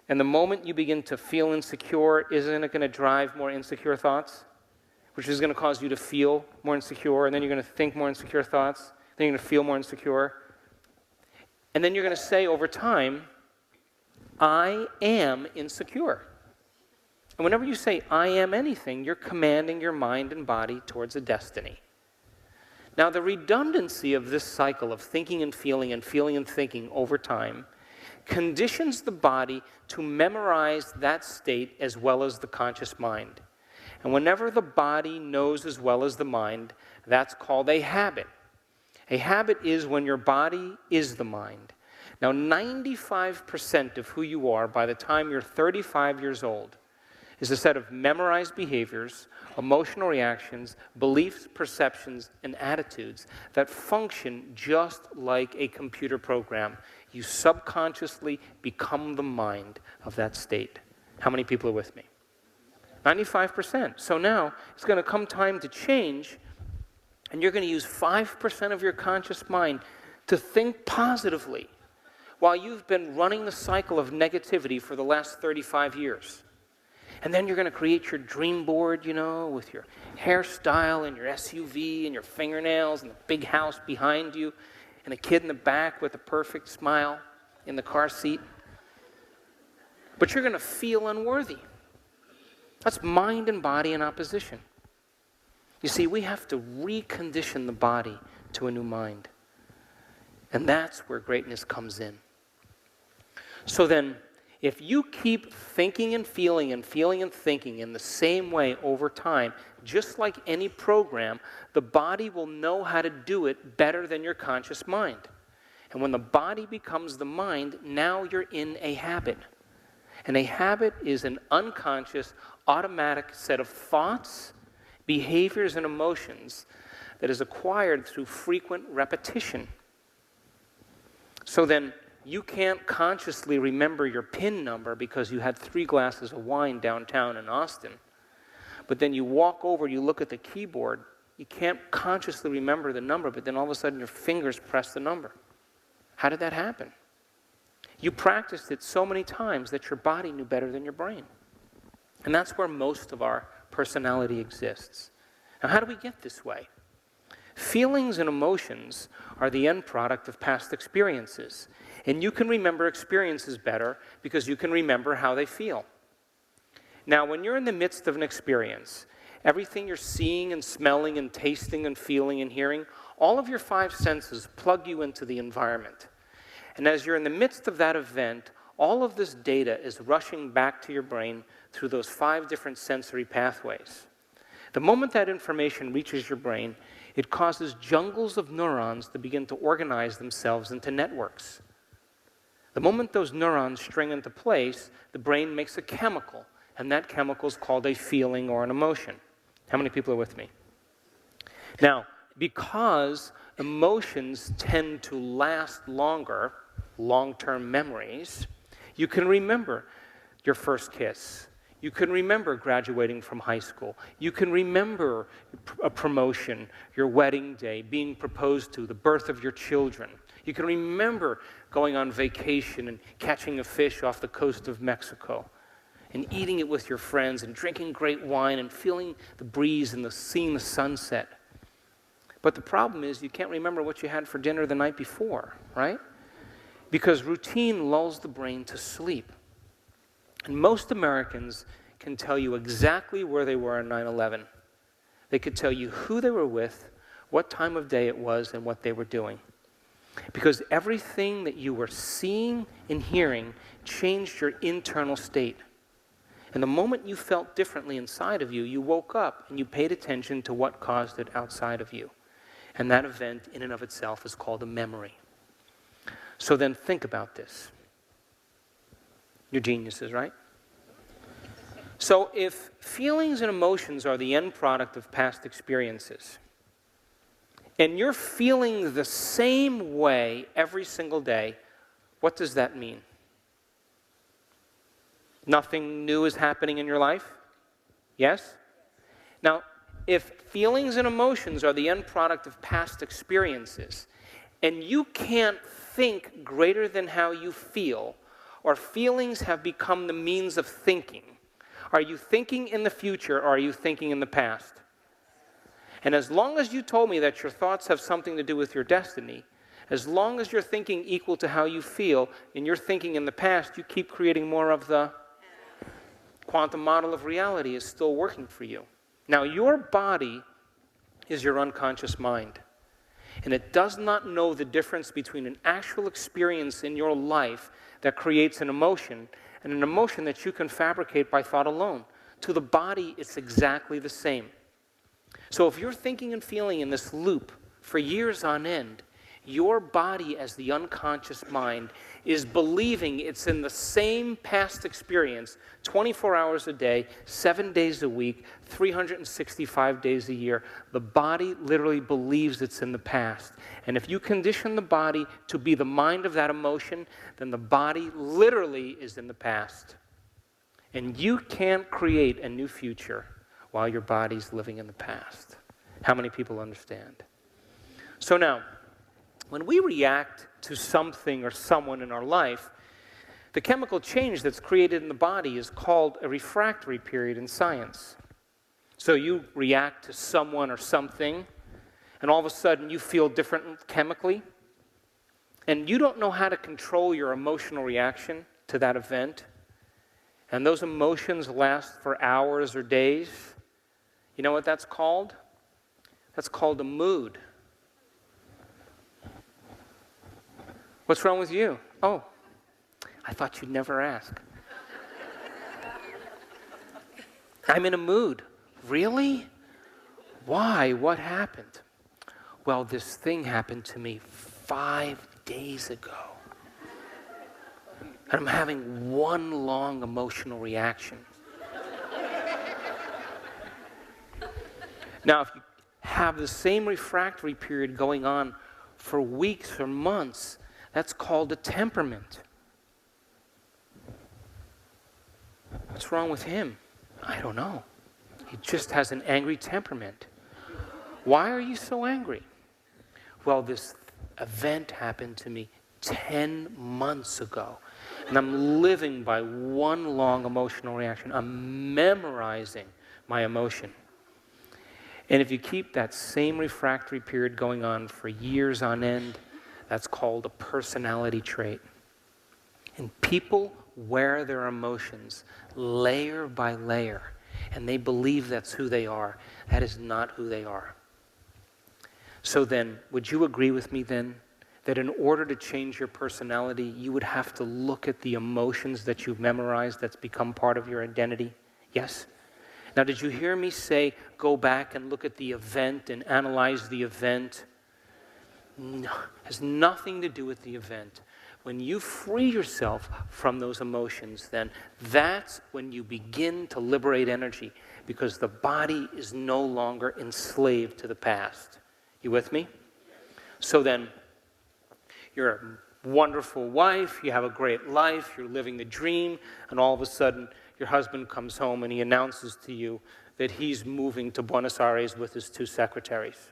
And the moment you begin to feel insecure, isn't it going to drive more insecure thoughts? Which is going to cause you to feel more insecure, and then you're going to think more insecure thoughts, then you're going to feel more insecure. And then you're going to say over time, I am insecure. And whenever you say, I am anything, you're commanding your mind and body towards a destiny. Now, the redundancy of this cycle of thinking and feeling and thinking over time conditions the body to memorize that state as well as the conscious mind. And whenever the body knows as well as the mind, that's called a habit. A habit is when your body is the mind. Now, 95% of who you are by the time you're 35 years old is a set of memorized behaviors, emotional reactions, beliefs, perceptions, and attitudes that function just like a computer program. You subconsciously become the mind of that state. How many people are with me? 95%. So now it's going to come time to change, and you're going to use 5% of your conscious mind to think positively while you've been running the cycle of negativity for the last 35 years. And then you're going to create your dream board, with your hairstyle and your SUV and your fingernails and the big house behind you and a kid in the back with a perfect smile in the car seat. But you're going to feel unworthy. That's mind and body in opposition. You see, we have to recondition the body to a new mind. And that's where greatness comes in. So then, if you keep thinking and feeling and thinking in the same way over time, just like any program, the body will know how to do it better than your conscious mind. And when the body becomes the mind, now you're in a habit. And a habit is an unconscious, automatic set of thoughts, behaviors, and emotions that is acquired through frequent repetition. So then, you can't consciously remember your PIN number because you had 3 glasses of wine downtown in Austin. But then you walk over, you look at the keyboard, you can't consciously remember the number, but then all of a sudden your fingers press the number. How did that happen? You practiced it so many times that your body knew better than your brain. And that's where most of our personality exists. Now, how do we get this way? Feelings and emotions are the end product of past experiences. And you can remember experiences better because you can remember how they feel. Now, when you're in the midst of an experience, everything you're seeing and smelling and tasting and feeling and hearing, all of your five senses plug you into the environment. And as you're in the midst of that event, all of this data is rushing back to your brain through those 5 different sensory pathways. The moment that information reaches your brain, it causes jungles of neurons to begin to organize themselves into networks. The moment those neurons string into place, the brain makes a chemical, and that chemical is called a feeling or an emotion. How many people are with me? Now, because emotions tend to last longer, long-term memories, you can remember your first kiss. You can remember graduating from high school. You can remember a promotion, your wedding day, being proposed to, the birth of your children. You can remember going on vacation and catching a fish off the coast of Mexico and eating it with your friends and drinking great wine and feeling the breeze and seeing the sunset. But the problem is you can't remember what you had for dinner the night before, right? Because routine lulls the brain to sleep. And most Americans can tell you exactly where they were on 9/11. They could tell you who they were with, what time of day it was, and what they were doing. Because everything that you were seeing and hearing changed your internal state. And the moment you felt differently inside of you, you woke up and you paid attention to what caused it outside of you. And that event in and of itself is called a memory. So then think about this. You're geniuses, right? So if feelings and emotions are the end product of past experiences, and you're feeling the same way every single day, what does that mean? Nothing new is happening in your life? Yes? Now, if feelings and emotions are the end product of past experiences, and you can't think greater than how you feel, or feelings have become the means of thinking, are you thinking in the future or are you thinking in the past? And as long as you told me that your thoughts have something to do with your destiny, as long as you're thinking equal to how you feel and you're thinking in the past, you keep creating more of the quantum model of reality is still working for you. Now, your body is your unconscious mind. And it does not know the difference between an actual experience in your life that creates an emotion and an emotion that you can fabricate by thought alone. To the body, it's exactly the same. So if you're thinking and feeling in this loop for years on end, your body as the unconscious mind is believing it's in the same past experience 24 hours a day, 7 days a week, 365 days a year. The body literally believes it's in the past. And if you condition the body to be the mind of that emotion, then the body literally is in the past. And you can't create a new future while your body's living in the past. How many people understand? So now, when we react to something or someone in our life, the chemical change that's created in the body is called a refractory period in science. So you react to someone or something, and all of a sudden you feel different chemically, and you don't know how to control your emotional reaction to that event, and those emotions last for hours or days. You know what that's called? That's called a mood. What's wrong with you? Oh, I thought you'd never ask. I'm in a mood. Really? Why? What happened? Well, this thing happened to me 5 days ago. And I'm having one long emotional reaction. Now, if you have the same refractory period going on for weeks or months, that's called a temperament. What's wrong with him? I don't know. He just has an angry temperament. Why are you so angry? Well, this event happened to me 10 months ago, and I'm living by one long emotional reaction. I'm memorizing my emotion. And if you keep that same refractory period going on for years on end, that's called a personality trait. And people wear their emotions layer by layer, and they believe that's who they are. That is not who they are. So then, would you agree with me then that in order to change your personality, you would have to look at the emotions that you've memorized that's become part of your identity? Yes? Now, did you hear me say, go back and look at the event and analyze the event? No, it has nothing to do with the event. When you free yourself from those emotions, then that's when you begin to liberate energy, because the body is no longer enslaved to the past. You with me? So then, you're a wonderful wife, you have a great life, you're living the dream, and all of a sudden, your husband comes home and he announces to you that he's moving to Buenos Aires with his 2 secretaries.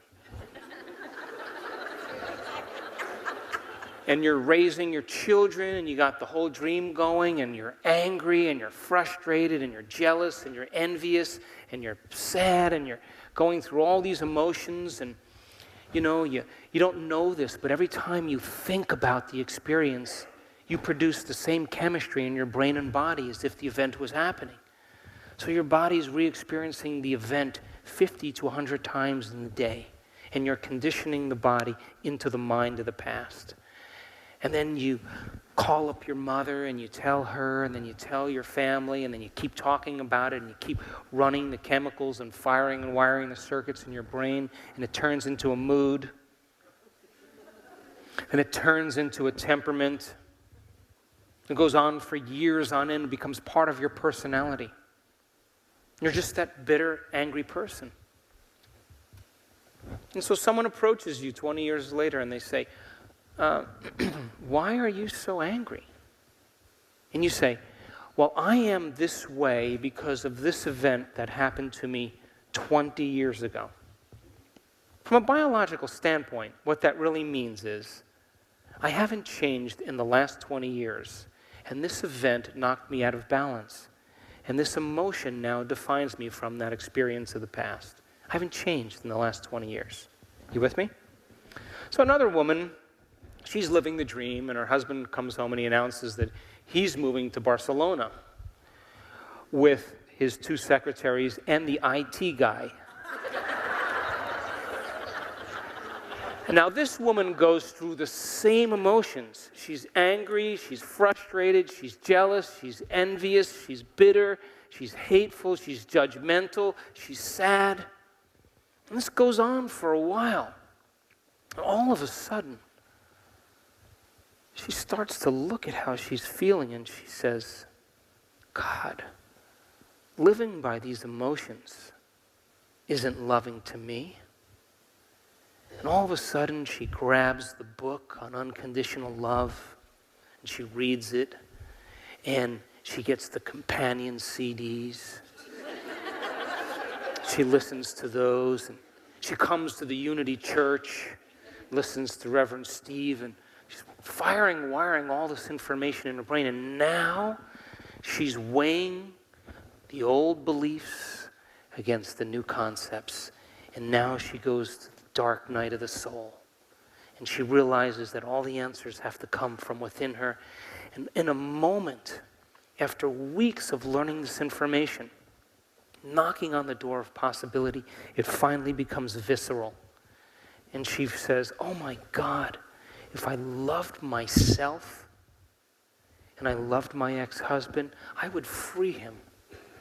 And you're raising your children, and you got the whole dream going, and you're angry, and you're frustrated, and you're jealous, and you're envious, and you're sad, and you're going through all these emotions, and you know, you don't know this, but every time you think about the experience, you produce the same chemistry in your brain and body as if the event was happening. So your body's re-experiencing the event 50 to 100 times in the day, and you're conditioning the body into the mind of the past. And then you call up your mother and you tell her, and then you tell your family, and then you keep talking about it, and you keep running the chemicals and firing and wiring the circuits in your brain, and it turns into a mood, and it turns into a temperament. It goes on for years on end, it becomes part of your personality. You're just that bitter, angry person. And so someone approaches you 20 years later and they say, why are you so angry? And you say, well, I am this way because of this event that happened to me 20 years ago. From a biological standpoint, what that really means is, I haven't changed in the last 20 years, and this event knocked me out of balance. And this emotion now defines me from that experience of the past. I haven't changed in the last 20 years. You with me? So another woman, she's living the dream, and her husband comes home and he announces that he's moving to Barcelona with his 2 secretaries and the IT guy. And now this woman goes through the same emotions. She's angry, she's frustrated, she's jealous, she's envious, she's bitter, she's hateful, she's judgmental, she's sad. And this goes on for a while. And all of a sudden, she starts to look at how she's feeling, and she says, God, living by these emotions isn't loving to me. And all of a sudden, she grabs the book on unconditional love, and she reads it, and she gets the companion CDs. She listens to those, and she comes to the Unity Church, listens to Reverend Steve, and she's wiring all this information in her brain, and now she's weighing the old beliefs against the new concepts, and now she goes to the dark night of the soul, and she realizes that all the answers have to come from within her, and in a moment, after weeks of learning this information, knocking on the door of possibility, it finally becomes visceral, and she says, oh my God, if I loved myself and I loved my ex-husband, I would free him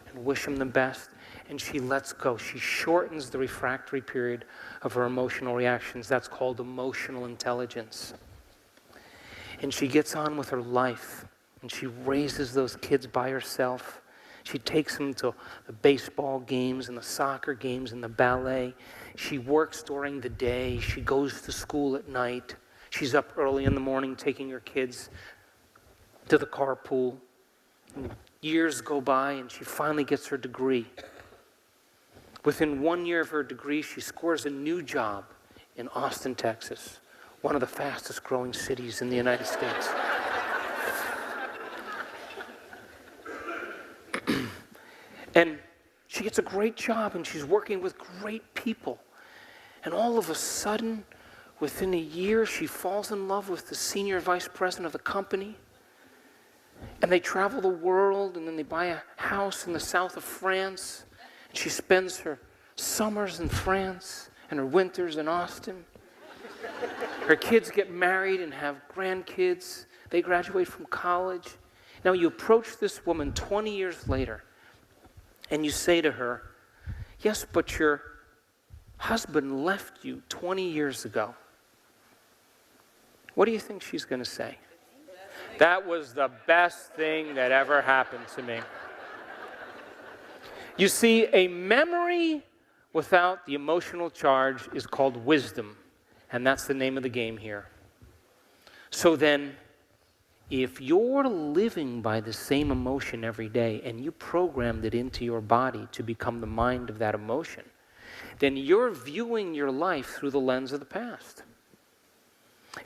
and wish him the best. And she lets go. She shortens the refractory period of her emotional reactions. That's called emotional intelligence. And she gets on with her life, and she raises those kids by herself. She takes them to the baseball games and the soccer games and the ballet. She works during the day. She goes to school at night. She's up early in the morning taking her kids to the carpool. And years go by, and she finally gets her degree. Within 1 year of her degree, she scores a new job in Austin, Texas, one of the fastest growing cities in the United States. And she gets a great job, and she's working with great people. And all of a sudden, within a year, she falls in love with the senior vice president of the company. And they travel the world, and then they buy a house in the south of France. And she spends her summers in France and her winters in Austin. Her kids get married and have grandkids. They graduate from college. Now you approach this woman 20 years later, and you say to her, yes, but your husband left you 20 years ago. What do you think she's going to say? That was the best thing that ever happened to me. You see, a memory without the emotional charge is called wisdom, and that's the name of the game here. So then, if you're living by the same emotion every day and you programmed it into your body to become the mind of that emotion, then you're viewing your life through the lens of the past.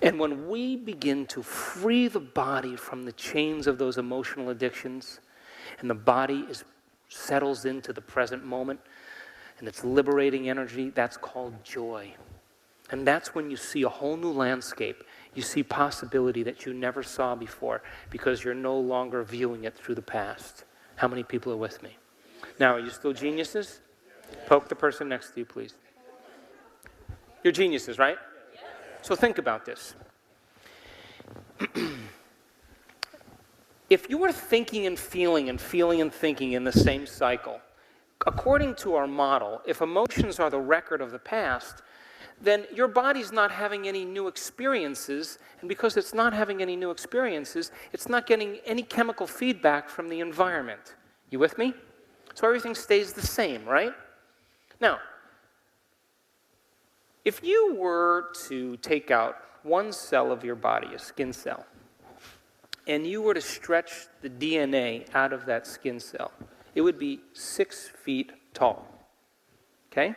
And when we begin to free the body from the chains of those emotional addictions, and the body settles into the present moment, and it's liberating energy, that's called joy. And that's when you see a whole new landscape. You see possibility that you never saw before because you're no longer viewing it through the past. How many people are with me? Now, are you still geniuses? Poke the person next to you, please. You're geniuses, right? So think about this. If you were thinking and feeling and thinking in the same cycle, according to our model, if emotions are the record of the past, then your body's not having any new experiences, and because it's not having any new experiences, it's not getting any chemical feedback from the environment. You with me? So everything stays the same, right? Now, if you were to take out one cell of your body, a skin cell, and you were to stretch the DNA out of that skin cell, it would be 6 feet tall, okay?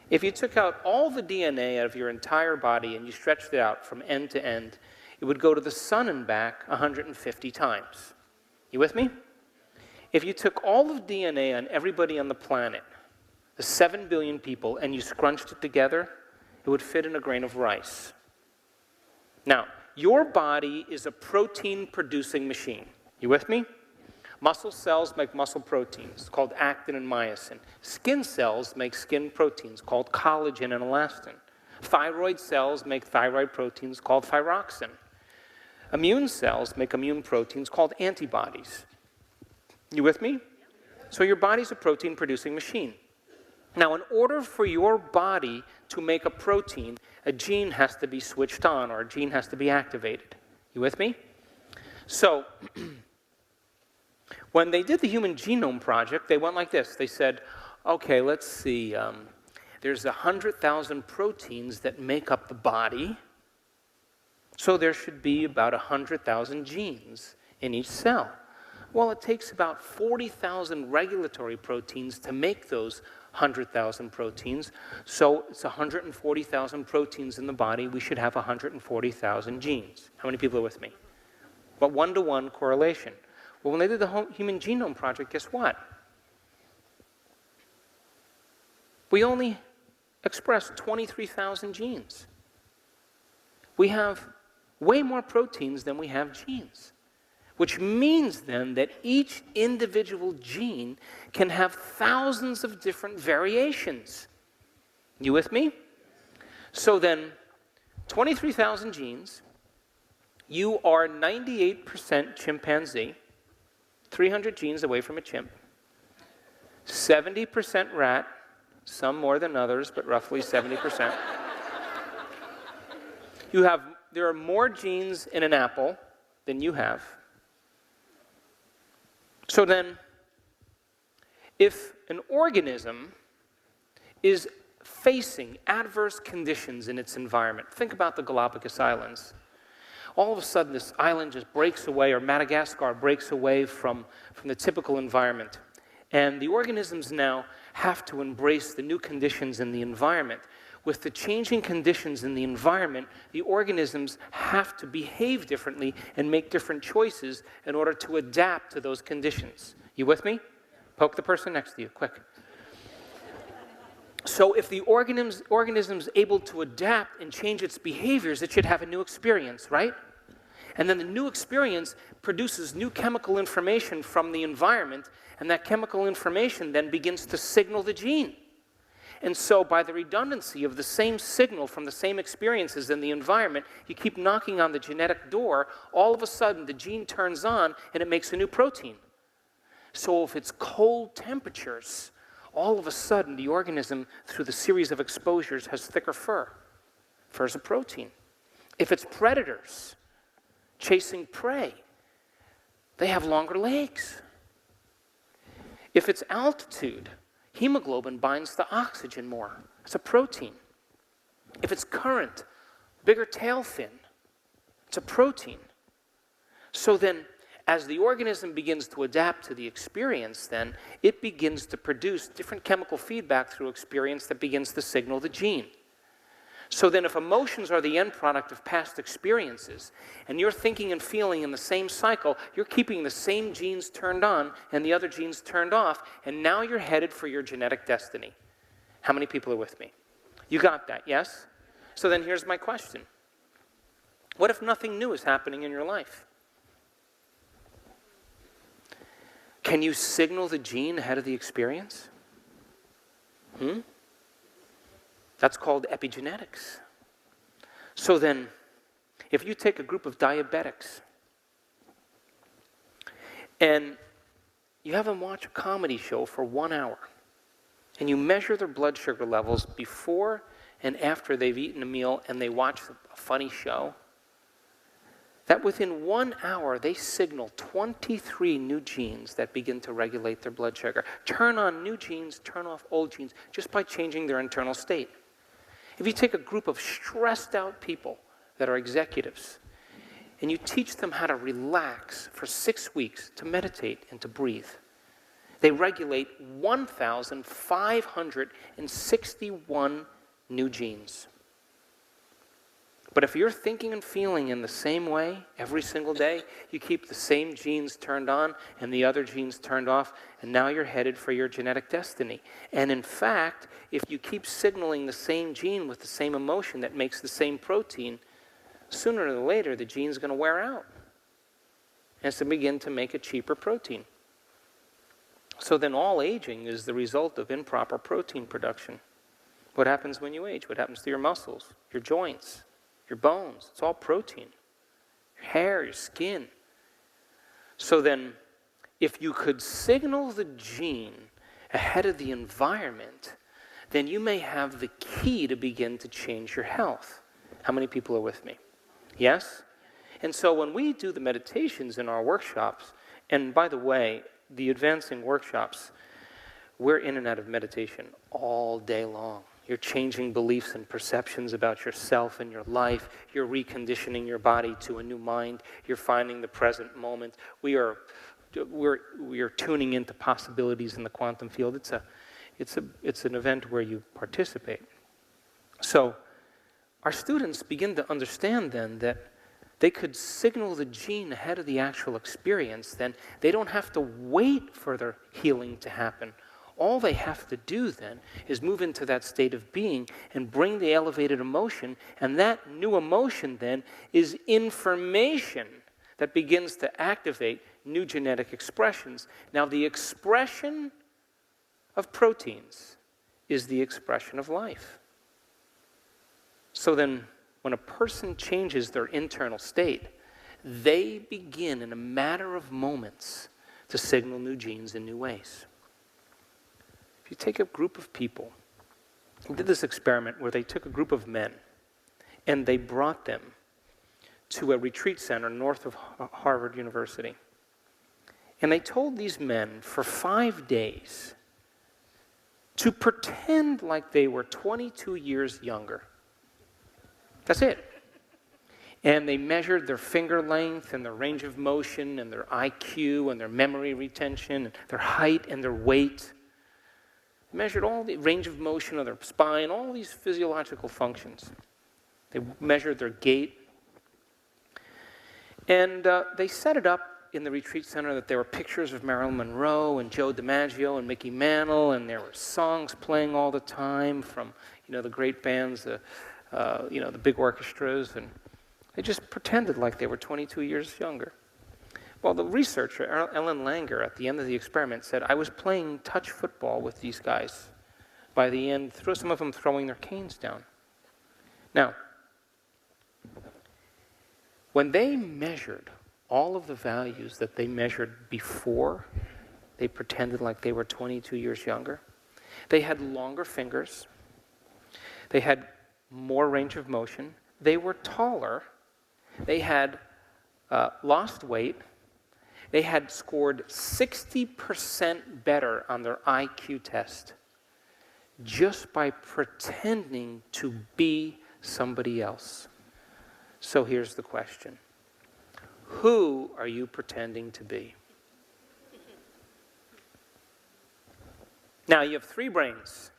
If you took out all the DNA out of your entire body and you stretched it out from end to end, it would go to the sun and back 150 times. You with me? If you took all of DNA on everybody on the planet, the 7 billion people, and you scrunched it together, it would fit in a grain of rice. Now, your body is a protein-producing machine. You with me? Muscle cells make muscle proteins called actin and myosin. Skin cells make skin proteins called collagen and elastin. Thyroid cells make thyroid proteins called thyroxine. Immune cells make immune proteins called antibodies. You with me? So your body's a protein-producing machine. Now, in order for your body to make a protein, a gene has to be switched on, or a gene has to be activated. You with me? So, when they did the Human Genome Project, they went like this. They said, okay, let's see, there's 100,000 proteins that make up the body, so there should be about 100,000 genes in each cell. Well, it takes about 40,000 regulatory proteins to make those 100,000 proteins, so it's 140,000 proteins in the body. We should have 140,000 genes. How many people are with me? But one-to-one correlation. Well, when they did the Human Genome Project, guess what? We only expressed 23,000 genes. We have way more proteins than we have genes, which means then that each individual gene can have thousands of different variations. You with me? So then, 23,000 genes, you are 98% chimpanzee, 300 genes away from a chimp, 70% rat, some more than others, but roughly 70%. There are more genes in an apple than you have. So then, if an organism is facing adverse conditions in its environment, think about the Galapagos Islands. All of a sudden, this island just breaks away, or Madagascar breaks away from the typical environment. And the organisms now have to embrace the new conditions in the environment. With the changing conditions in the environment, the organisms have to behave differently and make different choices in order to adapt to those conditions. You with me? Poke the person next to you, quick. So if the organism's able to adapt and change its behaviors, it should have a new experience, right? And then the new experience produces new chemical information from the environment, and that chemical information then begins to signal the gene. And so by the redundancy of the same signal from the same experiences in the environment, you keep knocking on the genetic door, all of a sudden the gene turns on and it makes a new protein. So if it's cold temperatures, all of a sudden the organism, through the series of exposures, has thicker fur. Fur is a protein. If it's predators chasing prey, they have longer legs. If it's altitude, hemoglobin binds to oxygen more. It's a protein. If it's current, bigger tail fin. It's a protein. So then, as the organism begins to adapt to the experience, then, it begins to produce different chemical feedback through experience that begins to signal the gene. So then if emotions are the end product of past experiences, and you're thinking and feeling in the same cycle, you're keeping the same genes turned on and the other genes turned off, and now you're headed for your genetic destiny. How many people are with me? You got that, yes? So then here's my question. What if nothing new is happening in your life? Can you signal the gene ahead of the experience? That's called epigenetics. So then, if you take a group of diabetics and you have them watch a comedy show for 1 hour and you measure their blood sugar levels before and after they've eaten a meal and they watch a funny show, that within 1 hour they signal 23 new genes that begin to regulate their blood sugar. Turn on new genes, turn off old genes, just by changing their internal state. If you take a group of stressed out people that are executives and you teach them how to relax for 6 weeks, to meditate and to breathe, they regulate 1,561 new genes. But if you're thinking and feeling in the same way every single day, you keep the same genes turned on and the other genes turned off, and now you're headed for your genetic destiny. And in fact, if you keep signaling the same gene with the same emotion that makes the same protein, sooner or later the gene's going to wear out. And it's to begin to make a cheaper protein. So then all aging is the result of improper protein production. What happens when you age? What happens to your muscles, your joints, your bones? It's all protein. Your hair, your skin. So then, if you could signal the gene ahead of the environment, then you may have the key to begin to change your health. How many people are with me? Yes? And so when we do the meditations in our workshops, and by the way, the advancing workshops, we're in and out of meditation all day long. You're changing beliefs and perceptions about yourself and your life. You're reconditioning your body to a new mind. You're finding the present moment. We are tuning into possibilities in the quantum field. It's an event where you participate. So our students begin to understand then that they could signal the gene ahead of the actual experience. Then they don't have to wait for their healing to happen. All they have to do then is move into that state of being and bring the elevated emotion, and that new emotion then is information that begins to activate new genetic expressions. Now, the expression of proteins is the expression of life. So then, when a person changes their internal state, they begin in a matter of moments to signal new genes in new ways. If you take a group of people, we did this experiment where they took a group of men and they brought them to a retreat center north of Harvard University. And they told these men for 5 days to pretend like they were 22 years younger. That's it. And they measured their finger length and their range of motion and their IQ and their memory retention, and their height and their weight. They measured all the range of motion of their spine, all these physiological functions. They measured their gait. And they set it up in the retreat center that there were pictures of Marilyn Monroe and Joe DiMaggio and Mickey Mantle, and there were songs playing all the time from, the great bands, the big orchestras, and they just pretended like they were 22 years younger. Well, the researcher, Ellen Langer, at the end of the experiment said, I was playing touch football with these guys. By the end, some of them throwing their canes down. Now, when they measured all of the values that they measured before they pretended like they were 22 years younger, they had longer fingers, they had more range of motion, they were taller, they had lost weight, they had scored 60% better on their IQ test just by pretending to be somebody else. So here's the question. Who are you pretending to be? Now, you have three brains.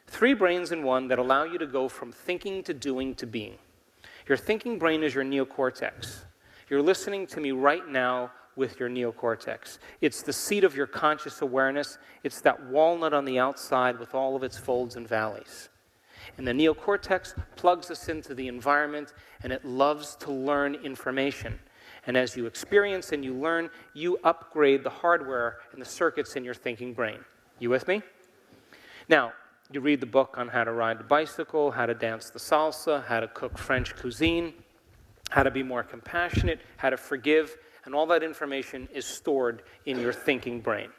Three brains in one that allow you to go from thinking to doing to being. Your thinking brain is your neocortex. You're listening to me right now with your neocortex. It's the seat of your conscious awareness. It's that walnut on the outside with all of its folds and valleys. And the neocortex plugs us into the environment, and it loves to learn information. And as you experience and you learn, you upgrade the hardware and the circuits in your thinking brain. You with me? Now, you read the book on how to ride the bicycle, how to dance the salsa, how to cook French cuisine, how to be more compassionate, how to forgive, and all that information is stored in your thinking brain.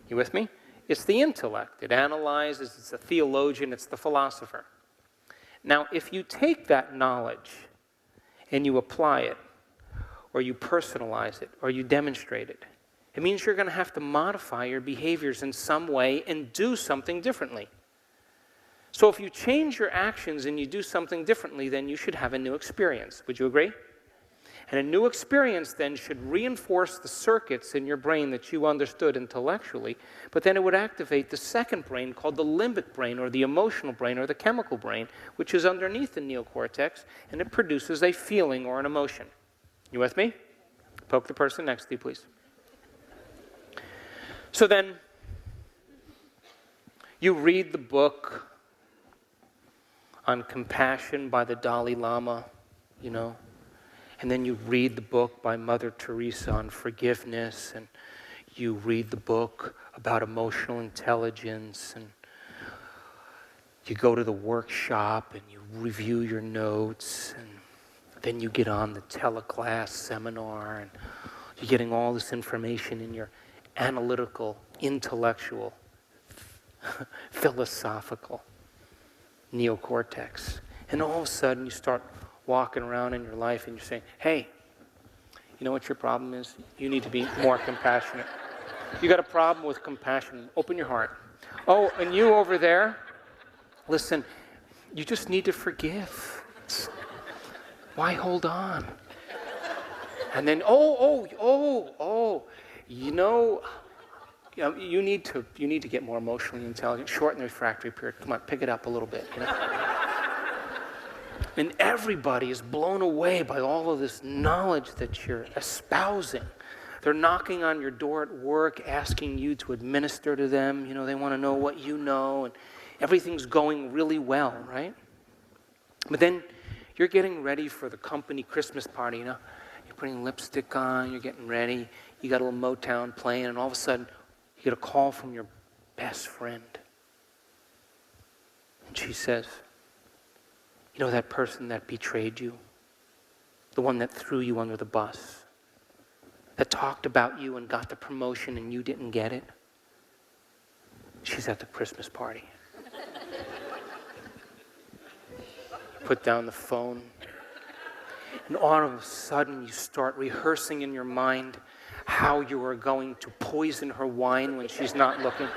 You with me? It's the intellect. It analyzes, it's the theologian, it's the philosopher. Now, if you take that knowledge and you apply it, or you personalize it, or you demonstrate it, it means you're going to have to modify your behaviors in some way and do something differently. So if you change your actions and you do something differently, then you should have a new experience. Would you agree? And a new experience then should reinforce the circuits in your brain that you understood intellectually, but then it would activate the second brain called the limbic brain or the emotional brain or the chemical brain, which is underneath the neocortex, and it produces a feeling or an emotion. You with me? Poke the person next to you, please. So then, you read the book on compassion by the Dalai Lama, and then you read the book by Mother Teresa on forgiveness, and you read the book about emotional intelligence, and you go to the workshop and you review your notes, and then you get on the teleclass seminar, and you're getting all this information in your analytical, intellectual, philosophical neocortex. And all of a sudden, you start walking around in your life and you're saying, hey, you know what your problem is? You need to be more compassionate. You got a problem with compassion. Open your heart. Oh, and you over there, listen, you just need to forgive. Why hold on? And then, you need to get more emotionally intelligent. Shorten the refractory period. Come on, pick it up a little bit. And everybody is blown away by all of this knowledge that you're espousing. They're knocking on your door at work, asking you to administer to them. They want to know what you know, and everything's going really well, right? But then you're getting ready for the company Christmas party, You're putting lipstick on, you're getting ready, you got a little Motown playing, and all of a sudden, you get a call from your best friend. And she says, that person that betrayed you, the one that threw you under the bus, that talked about you and got the promotion and you didn't get it, she's at the Christmas party. Put down the phone, and all of a sudden you start rehearsing in your mind how you are going to poison her wine when she's not looking.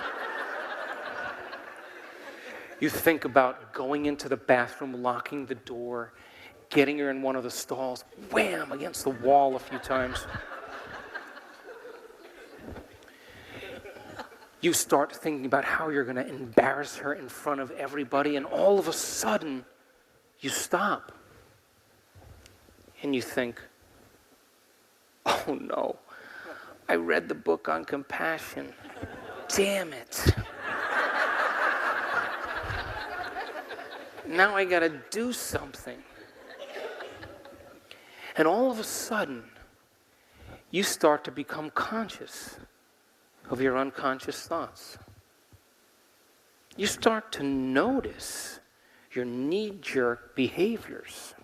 You think about going into the bathroom, locking the door, getting her in one of the stalls, wham, against the wall a few times. You start thinking about how you're going to embarrass her in front of everybody, and all of a sudden, you stop. And you think, oh no, I read the book on compassion. Damn it. Now I got to do something. And all of a sudden, you start to become conscious of your unconscious thoughts. You start to notice your knee-jerk behaviors.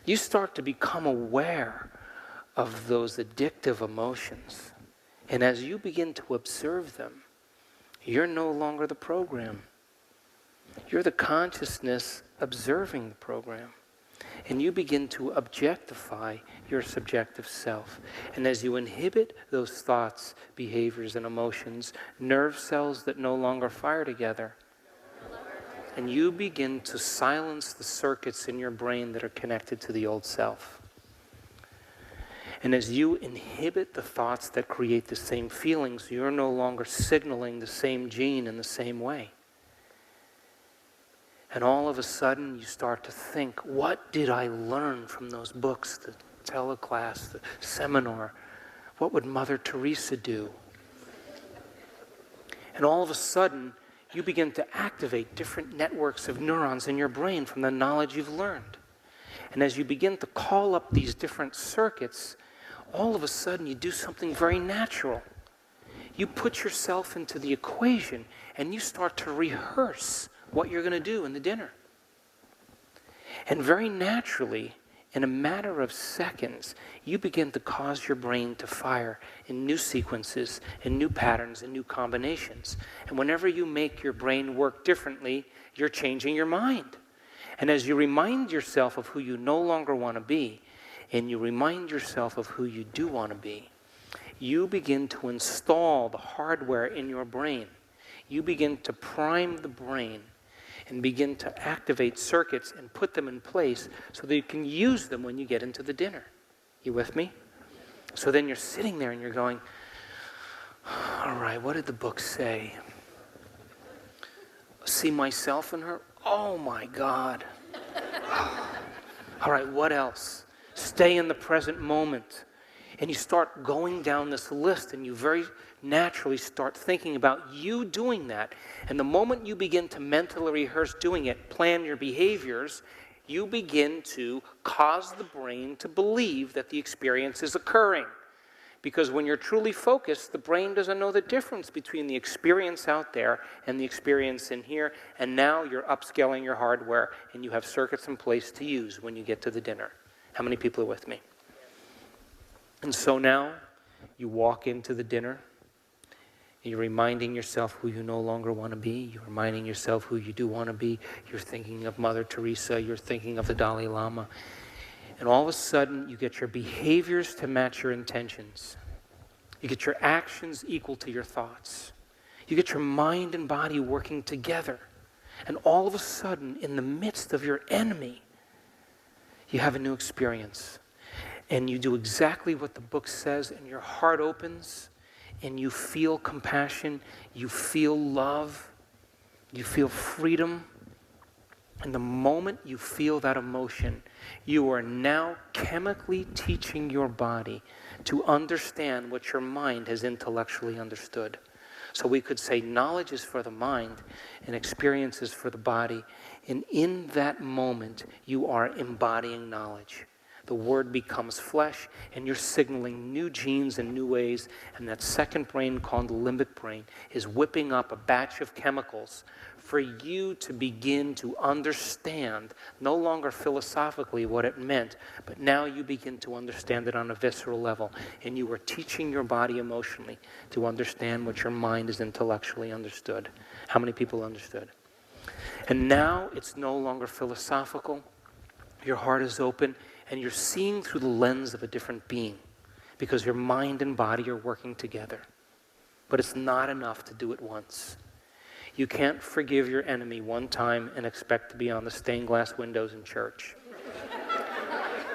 You start to become aware of those addictive emotions. And as you begin to observe them, you're no longer the program. You're the consciousness observing the program. And you begin to objectify your subjective self. And as you inhibit those thoughts, behaviors, and emotions, nerve cells that no longer fire together, and you begin to silence the circuits in your brain that are connected to the old self. And as you inhibit the thoughts that create the same feelings, you're no longer signaling the same gene in the same way. And all of a sudden, you start to think, what did I learn from those books, the teleclass, the seminar? What would Mother Teresa do? And all of a sudden, you begin to activate different networks of neurons in your brain from the knowledge you've learned. And as you begin to call up these different circuits, all of a sudden, you do something very natural. You put yourself into the equation, and you start to rehearse what you're going to do in the dinner. And very naturally, in a matter of seconds, you begin to cause your brain to fire in new sequences, in new patterns, and new combinations. And whenever you make your brain work differently, you're changing your mind. And as you remind yourself of who you no longer want to be, and you remind yourself of who you do want to be, you begin to install the hardware in your brain. You begin to prime the brain and begin to activate circuits and put them in place so that you can use them when you get into the dinner. You with me? So then you're sitting there and you're going, all right, what did the book say? See myself in her? Oh my God. All right, what else? Stay in the present moment. And you start going down this list, and you very naturally start thinking about you doing that. And the moment you begin to mentally rehearse doing it, plan your behaviors, you begin to cause the brain to believe that the experience is occurring. Because when you're truly focused, the brain doesn't know the difference between the experience out there and the experience in here. And now you're upscaling your hardware, and you have circuits in place to use when you get to the dinner. How many people are with me? And so now you walk into the dinner, and you're reminding yourself who you no longer want to be. You're reminding yourself who you do want to be. You're thinking of Mother Teresa. You're thinking of the Dalai Lama. And all of a sudden, you get your behaviors to match your intentions. You get your actions equal to your thoughts. You get your mind and body working together. And all of a sudden, in the midst of your enemy, you have a new experience. And you do exactly what the book says, and your heart opens, and you feel compassion, you feel love, you feel freedom. And the moment you feel that emotion, you are now chemically teaching your body to understand what your mind has intellectually understood. So we could say knowledge is for the mind and experience is for the body. And in that moment, you are embodying knowledge. The word becomes flesh, and you're signaling new genes in new ways, and that second brain called the limbic brain is whipping up a batch of chemicals for you to begin to understand, no longer philosophically what it meant, but now you begin to understand it on a visceral level, and you are teaching your body emotionally to understand what your mind is intellectually understood. How many people understood? And now it's no longer philosophical. Your heart is open, and you're seeing through the lens of a different being because your mind and body are working together. But it's not enough to do it once. You can't forgive your enemy one time and expect to be on the stained glass windows in church.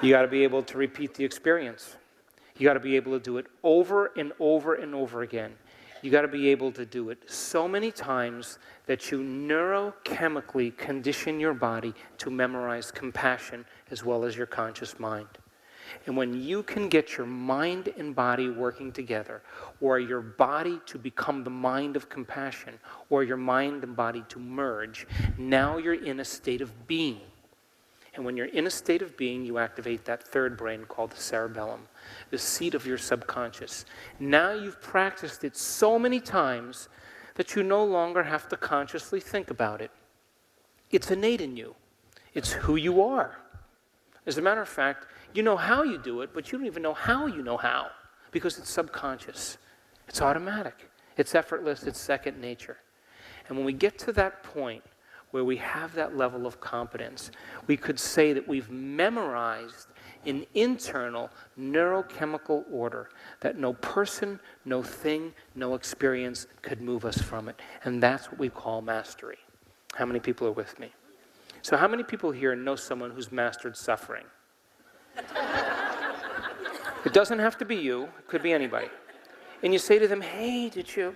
You got to be able to repeat the experience. You got to be able to do it over and over and over again. You got to be able to do it so many times that you neurochemically condition your body to memorize compassion as well as your conscious mind. And when you can get your mind and body working together, or your body to become the mind of compassion, or your mind and body to merge, now you're in a state of being. And when you're in a state of being, you activate that third brain called the cerebellum, the seat of your subconscious. Now you've practiced it so many times that you no longer have to consciously think about it. It's innate in you. It's who you are. As a matter of fact, you know how you do it, but you don't even know how, because it's subconscious. It's automatic. It's effortless. It's second nature. And when we get to that point where we have that level of competence, we could say that we've memorized an internal neurochemical order that no person, no thing, no experience could move us from it. And that's what we call mastery. How many people are with me? So how many people here know someone who's mastered suffering? It doesn't have to be you. It could be anybody. And you say to them, hey, did you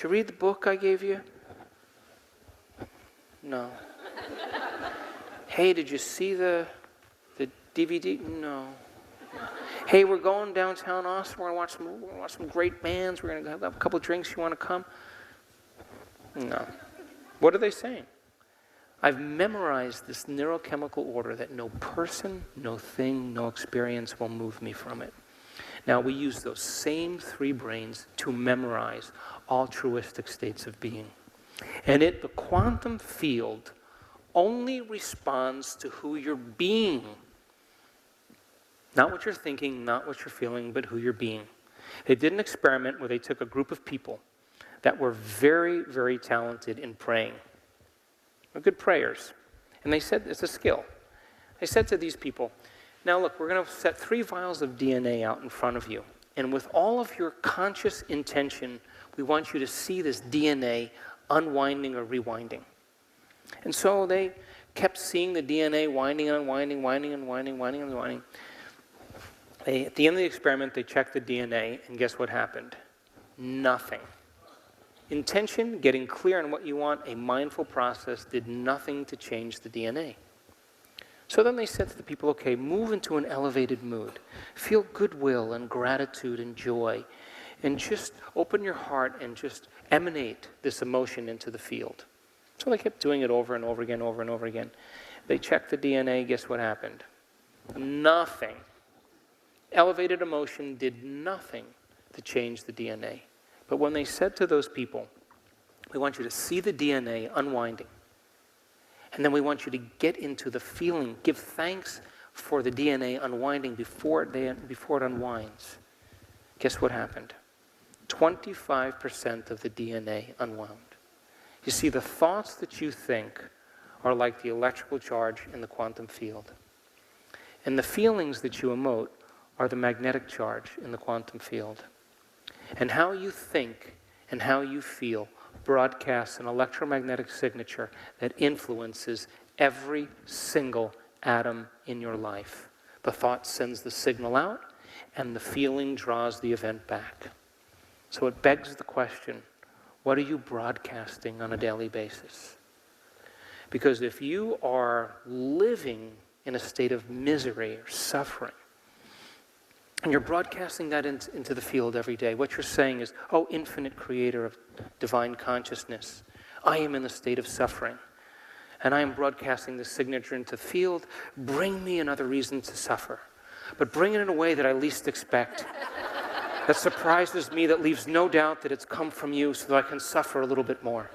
read the book I gave you? No. Hey, did you see the DVD? No. Hey, we're going downtown Austin. We're going to watch some great bands. We're going to have a couple of drinks. You want to come? No. What are they saying? I've memorized this neurochemical order that no person, no thing, no experience will move me from it. Now, we use those same three brains to memorize altruistic states of being. And the quantum field only responds to who you're being. Not what you're thinking, not what you're feeling, but who you're being. They did an experiment where they took a group of people that were very, very talented in praying. They're good prayers. And they said, it's a skill. They said to these people, now look, we're going to set 3 vials of DNA out in front of you. And with all of your conscious intention, we want you to see this DNA unwinding or rewinding. And so they kept seeing the DNA winding and unwinding, winding and winding, winding and unwinding. At the end of the experiment, they checked the DNA, and guess what happened? Nothing. Intention, getting clear on what you want, a mindful process, did nothing to change the DNA. So then they said to the people, okay, move into an elevated mood. Feel goodwill and gratitude and joy. And just open your heart and just emanate this emotion into the field. So they kept doing it over and over again, over and over again. They checked the DNA, guess what happened? Nothing. Elevated emotion did nothing to change the DNA. But when they said to those people, we want you to see the DNA unwinding, and then we want you to get into the feeling, give thanks for the DNA unwinding before it unwinds. Guess what happened? 25% of the DNA unwound. You see, the thoughts that you think are like the electrical charge in the quantum field. And the feelings that you emote are the magnetic charge in the quantum field. And how you think and how you feel broadcasts an electromagnetic signature that influences every single atom in your life. The thought sends the signal out, and the feeling draws the event back. So it begs the question, what are you broadcasting on a daily basis? Because if you are living in a state of misery or suffering, and you're broadcasting that into the field every day, what you're saying is, oh, infinite creator of divine consciousness, I am in a state of suffering, and I am broadcasting this signature into the field. Bring me another reason to suffer, but bring it in a way that I least expect, that surprises me, that leaves no doubt that it's come from you so that I can suffer a little bit more.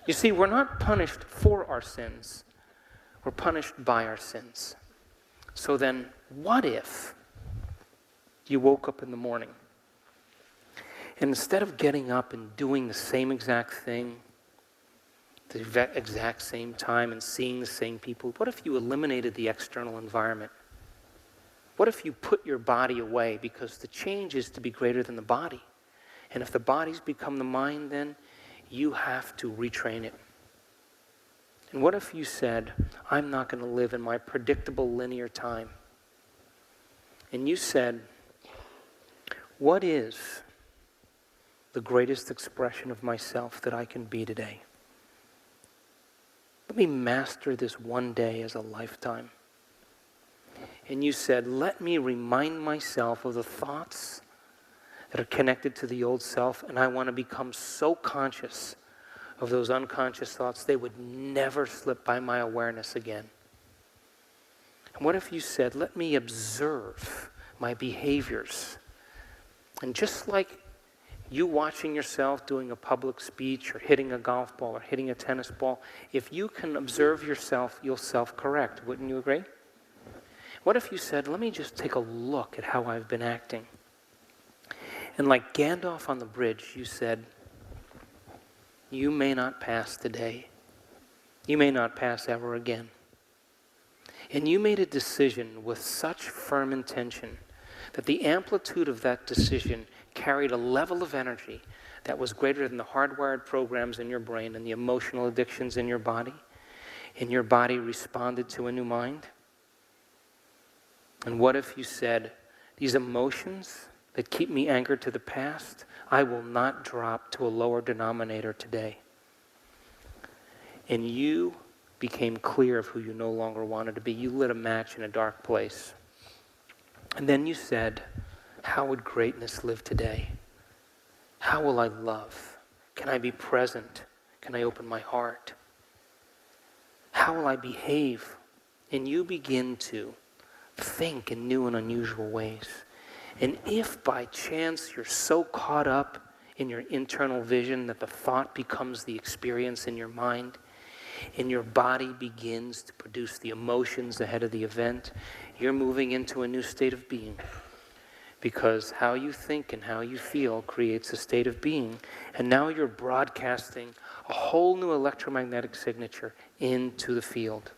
You see, we're not punished for our sins. We're punished by our sins. So then, what if you woke up in the morning, and instead of getting up and doing the same exact thing, the exact same time, and seeing the same people, what if you eliminated the external environment? What if you put your body away, because the change is to be greater than the body? And if the body's become the mind, then you have to retrain it. And what if you said, I'm not going to live in my predictable linear time. And you said, what is the greatest expression of myself that I can be today? Let me master this one day as a lifetime. And you said, let me remind myself of the thoughts that are connected to the old self, and I want to become so conscious of those unconscious thoughts, they would never slip by my awareness again. And what if you said, let me observe my behaviors? And just like you watching yourself doing a public speech or hitting a golf ball or hitting a tennis ball, if you can observe yourself, you'll self-correct. Wouldn't you agree? What if you said, let me just take a look at how I've been acting? And like Gandalf on the bridge, you said, you may not pass today. You may not pass ever again. And you made a decision with such firm intention that the amplitude of that decision carried a level of energy that was greater than the hardwired programs in your brain and the emotional addictions in your body. And your body responded to a new mind. And what if you said, these emotions that keep me anchored to the past, I will not drop to a lower denominator today. And you became clear of who you no longer wanted to be. You lit a match in a dark place. And then you said, how would greatness live today? How will I love? Can I be present? Can I open my heart? How will I behave? And you begin to think in new and unusual ways. And if by chance you're so caught up in your internal vision that the thought becomes the experience in your mind, and your body begins to produce the emotions ahead of the event, you're moving into a new state of being. Because how you think and how you feel creates a state of being. And now you're broadcasting a whole new electromagnetic signature into the field.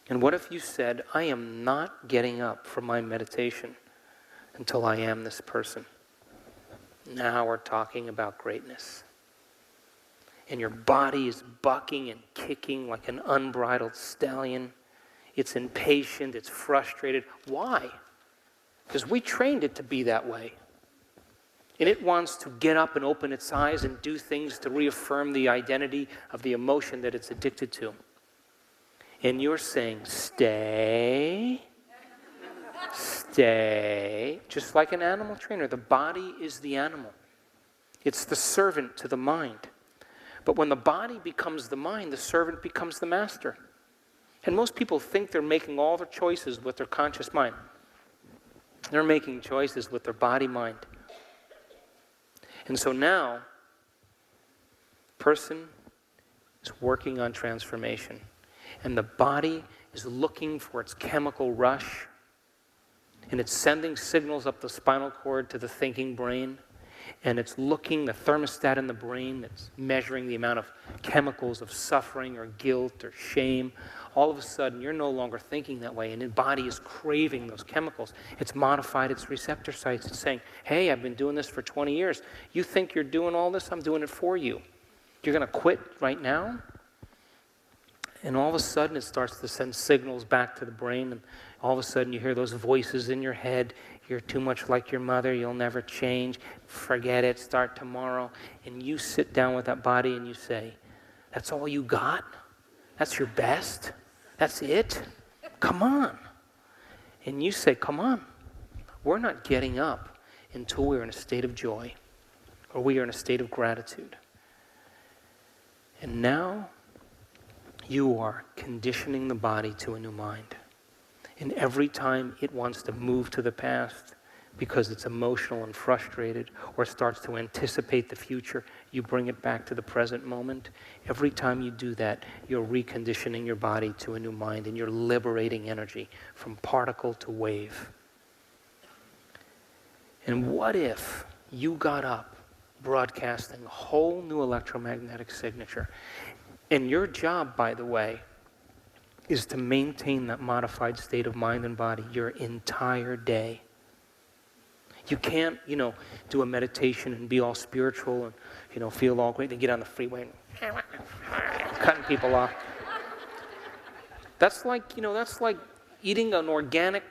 And what if you said, I am not getting up from my meditation until I am this person? Now we're talking about greatness. And your body is bucking and kicking like an unbridled stallion. It's impatient, it's frustrated. Why? Because we trained it to be that way. And it wants to get up and open its eyes and do things to reaffirm the identity of the emotion that it's addicted to. And you're saying, stay, stay. Just like an animal trainer, the body is the animal. It's the servant to the mind. But when the body becomes the mind, the servant becomes the master. And most people think they're making all their choices with their conscious mind. They're making choices with their body mind. And so now, person is working on transformation. And the body is looking for its chemical rush. And it's sending signals up the spinal cord to the thinking brain. And it's looking, the thermostat in the brain that's measuring the amount of chemicals of suffering or guilt or shame. All of a sudden, you're no longer thinking that way, and the body is craving those chemicals. It's modified its receptor sites. It's saying, hey, I've been doing this for 20 years. You think you're doing all this? I'm doing it for you. You're going to quit right now? And all of a sudden, it starts to send signals back to the brain, and all of a sudden, you hear those voices in your head. You're too much like your mother. You'll never change. Forget it. Start tomorrow. And you sit down with that body and you say, that's all you got? That's your best? That's it? Come on. And you say, come on. We're not getting up until we're in a state of joy or we are in a state of gratitude. And now you are conditioning the body to a new mind. And every time it wants to move to the past because it's emotional and frustrated or starts to anticipate the future, you bring it back to the present moment. Every time you do that, you're reconditioning your body to a new mind and you're liberating energy from particle to wave. And what if you got up broadcasting a whole new electromagnetic signature? And your job, by the way, is to maintain that modified state of mind and body your entire day. You can't, do a meditation and be all spiritual and, feel all great, then get on the freeway and cutting people off. That's like eating an organic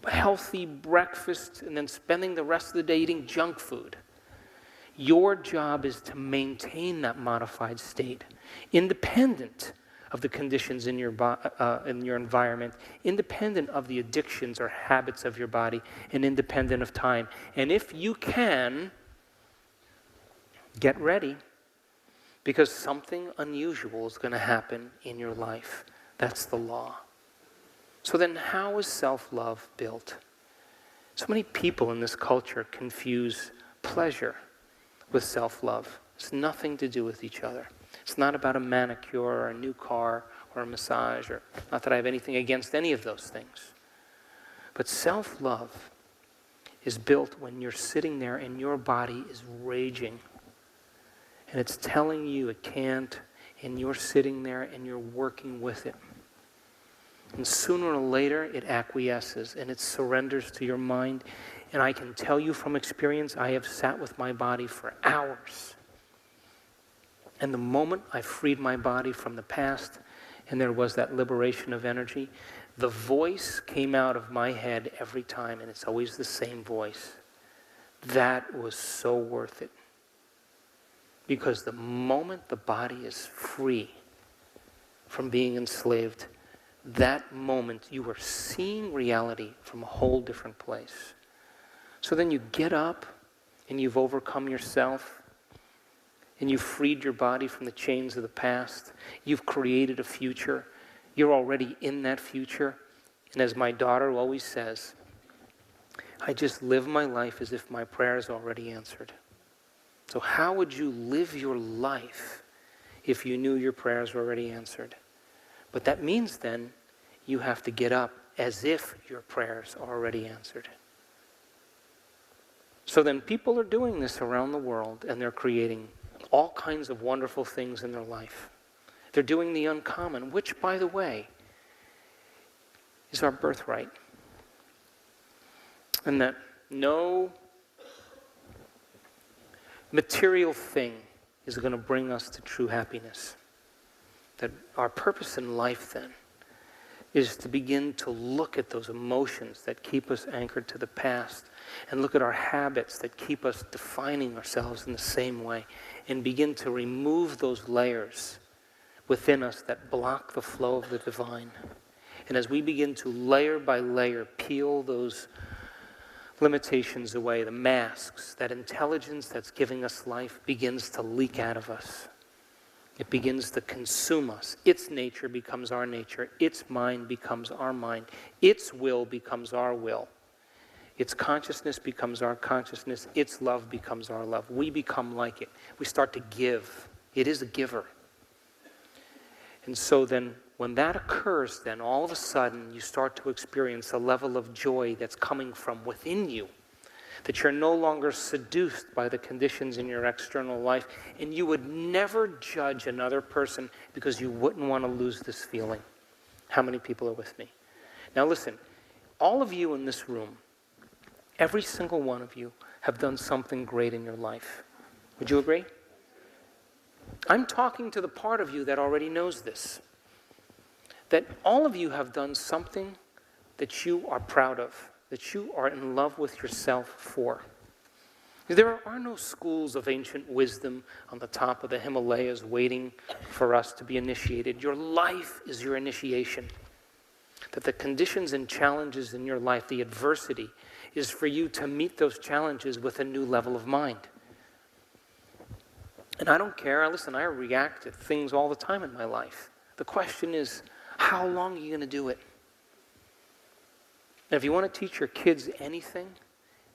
healthy breakfast and then spending the rest of the day eating junk food. Your job is to maintain that modified state, independent of the conditions in your environment, independent of the addictions or habits of your body, and independent of time. And if you can, get ready, because something unusual is going to happen in your life. That's the law. So then how is self-love built? So many people in this culture confuse pleasure with self-love. It's nothing to do with each other. It's not about a manicure or a new car or a massage, or not that I have anything against any of those things. But self-love is built when you're sitting there and your body is raging. And it's telling you it can't, and you're sitting there and you're working with it. And sooner or later, it acquiesces and it surrenders to your mind. And I can tell you from experience, I have sat with my body for hours. And the moment I freed my body from the past, and there was that liberation of energy, the voice came out of my head every time, and it's always the same voice. That was so worth it. Because the moment the body is free from being enslaved, that moment you are seeing reality from a whole different place. So then you get up and you've overcome yourself and you've freed your body from the chains of the past. You've created a future. You're already in that future. And as my daughter always says, I just live my life as if my prayer is already answered. So how would you live your life if you knew your prayers were already answered? But that means then you have to get up as if your prayers are already answered. So then people are doing this around the world, and they're creating all kinds of wonderful things in their life. They're doing the uncommon, which, by the way, is our birthright. And that no material thing is going to bring us to true happiness. That our purpose in life then is to begin to look at those emotions that keep us anchored to the past and look at our habits that keep us defining ourselves in the same way and begin to remove those layers within us that block the flow of the divine. And as we begin to layer by layer peel those limitations away, the masks, that intelligence that's giving us life begins to leak out of us. It begins to consume us. Its nature becomes our nature. Its mind becomes our mind. Its will becomes our will. Its consciousness becomes our consciousness. Its love becomes our love. We become like it. We start to give. It is a giver. And so then when that occurs, then all of a sudden you start to experience a level of joy that's coming from within you. That you're no longer seduced by the conditions in your external life, and you would never judge another person because you wouldn't want to lose this feeling. How many people are with me? Now listen, all of you in this room, every single one of you have done something great in your life. Would you agree? I'm talking to the part of you that already knows this. That all of you have done something that you are proud of, that you are in love with yourself for. There are no schools of ancient wisdom on the top of the Himalayas waiting for us to be initiated. Your life is your initiation. That the conditions and challenges in your life, the adversity, is for you to meet those challenges with a new level of mind. And I don't care. Listen, I react to things all the time in my life. The question is, how long are you going to do it? And if you want to teach your kids anything,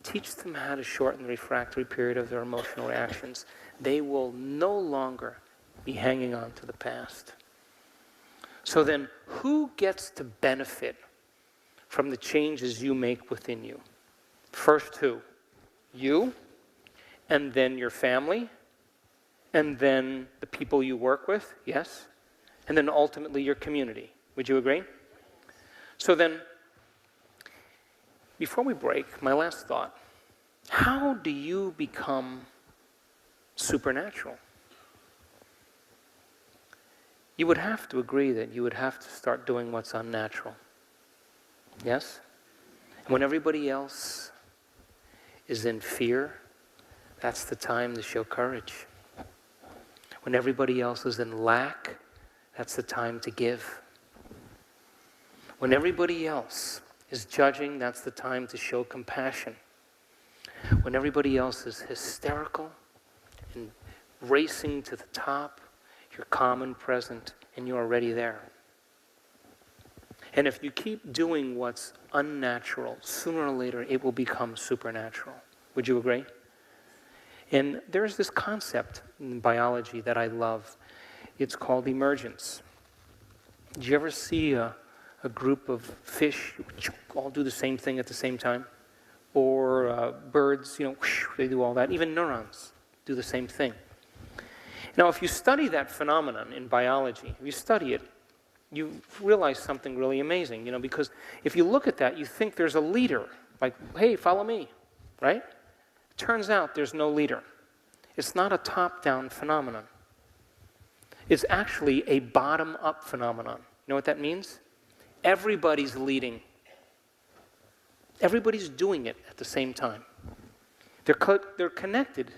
teach them how to shorten the refractory period of their emotional reactions. They will no longer be hanging on to the past. So then, who gets to benefit from the changes you make within you? First who? You, and then your family, and then the people you work with, yes? And then ultimately your community. Would you agree? So then, before we break, my last thought. How do you become supernatural? You would have to agree that you would have to start doing what's unnatural. Yes? When everybody else is in fear, that's the time to show courage. When everybody else is in lack, that's the time to give. When everybody else is judging, that's the time to show compassion. When everybody else is hysterical and racing to the top, you're calm and present, and you're already there. And if you keep doing what's unnatural, sooner or later it will become supernatural. Would you agree? And there's this concept in biology that I love. It's called emergence. Did you ever see a group of fish all do the same thing at the same time? Or birds, they do all that. Even neurons do the same thing. Now, if you study that phenomenon in biology, if you study it, you realize something really amazing, because if you look at that, you think there's a leader, like, hey, follow me, right? Turns out there's no leader. It's not a top-down phenomenon. It's actually a bottom-up phenomenon. You know what that means? Everybody's leading. Everybody's doing it at the same time. They're connected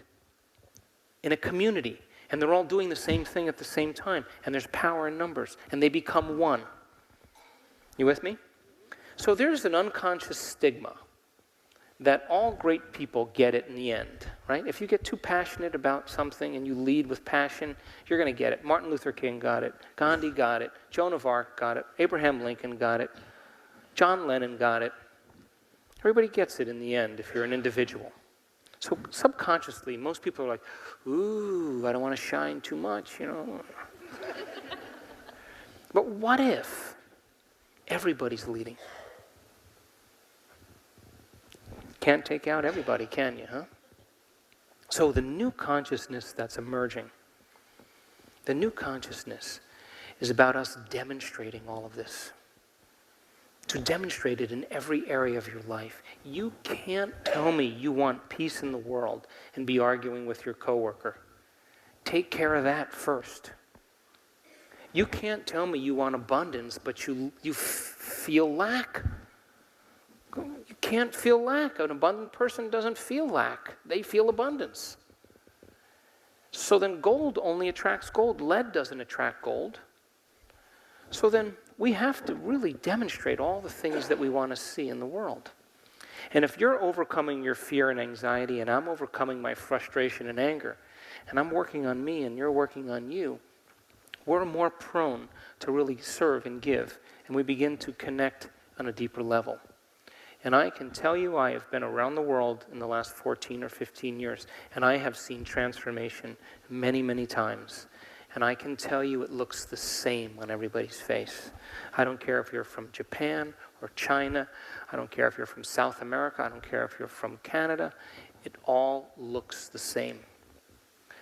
in a community, and they're all doing the same thing at the same time, and there's power in numbers, and they become one. You with me? So there's an unconscious stigma that all great people get it in the end, right? If you get too passionate about something and you lead with passion, you're going to get it. Martin Luther King got it. Gandhi got it. Joan of Arc got it. Abraham Lincoln got it. John Lennon got it. Everybody gets it in the end if you're an individual. So subconsciously, most people are like, ooh, I don't want to shine too much, But what if everybody's leading? Can't take out everybody, can you, huh? So the new consciousness that's emerging, the new consciousness is about us demonstrating all of this. To demonstrate it in every area of your life. You can't tell me you want peace in the world and be arguing with your coworker. Take care of that first. You can't tell me you want abundance, but you feel lack. You can't feel lack. An abundant person doesn't feel lack. They feel abundance. So then gold only attracts gold. Lead doesn't attract gold. So then we have to really demonstrate all the things that we want to see in the world. And if you're overcoming your fear and anxiety, and I'm overcoming my frustration and anger, and I'm working on me and you're working on you, we're more prone to really serve and give, and we begin to connect on a deeper level. And I can tell you, I have been around the world in the last 14 or 15 years, and I have seen transformation many, many times. And I can tell you it looks the same on everybody's face. I don't care if you're from Japan or China. I don't care if you're from South America. I don't care if you're from Canada. It all looks the same.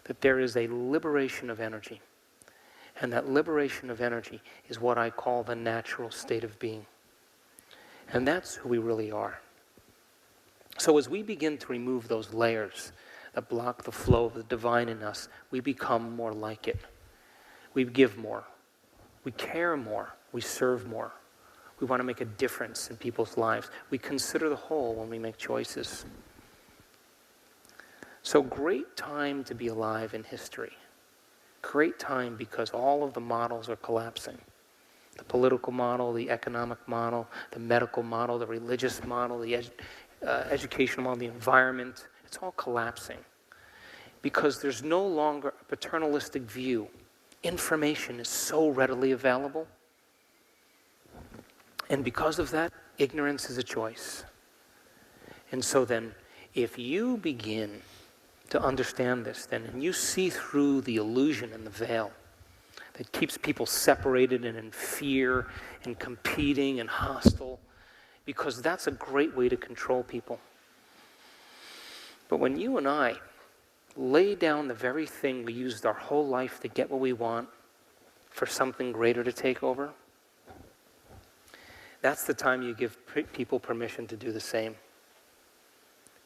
That there is a liberation of energy. And that liberation of energy is what I call the natural state of being. And that's who we really are. So as we begin to remove those layers that block the flow of the divine in us, we become more like it. We give more. We care more. We serve more. We want to make a difference in people's lives. We consider the whole when we make choices. So great time to be alive in history. Great time because all of the models are collapsing. The political model, the economic model, the medical model, the religious model, the educational model, the environment. It's all collapsing. Because there's no longer a paternalistic view. Information is so readily available. And because of that, ignorance is a choice. And so then, if you begin to understand this, then, and you see through the illusion and the veil that keeps people separated and in fear and competing and hostile, because that's a great way to control people. But when you and I lay down the very thing we used our whole life to get what we want for something greater to take over, that's the time you give people permission to do the same.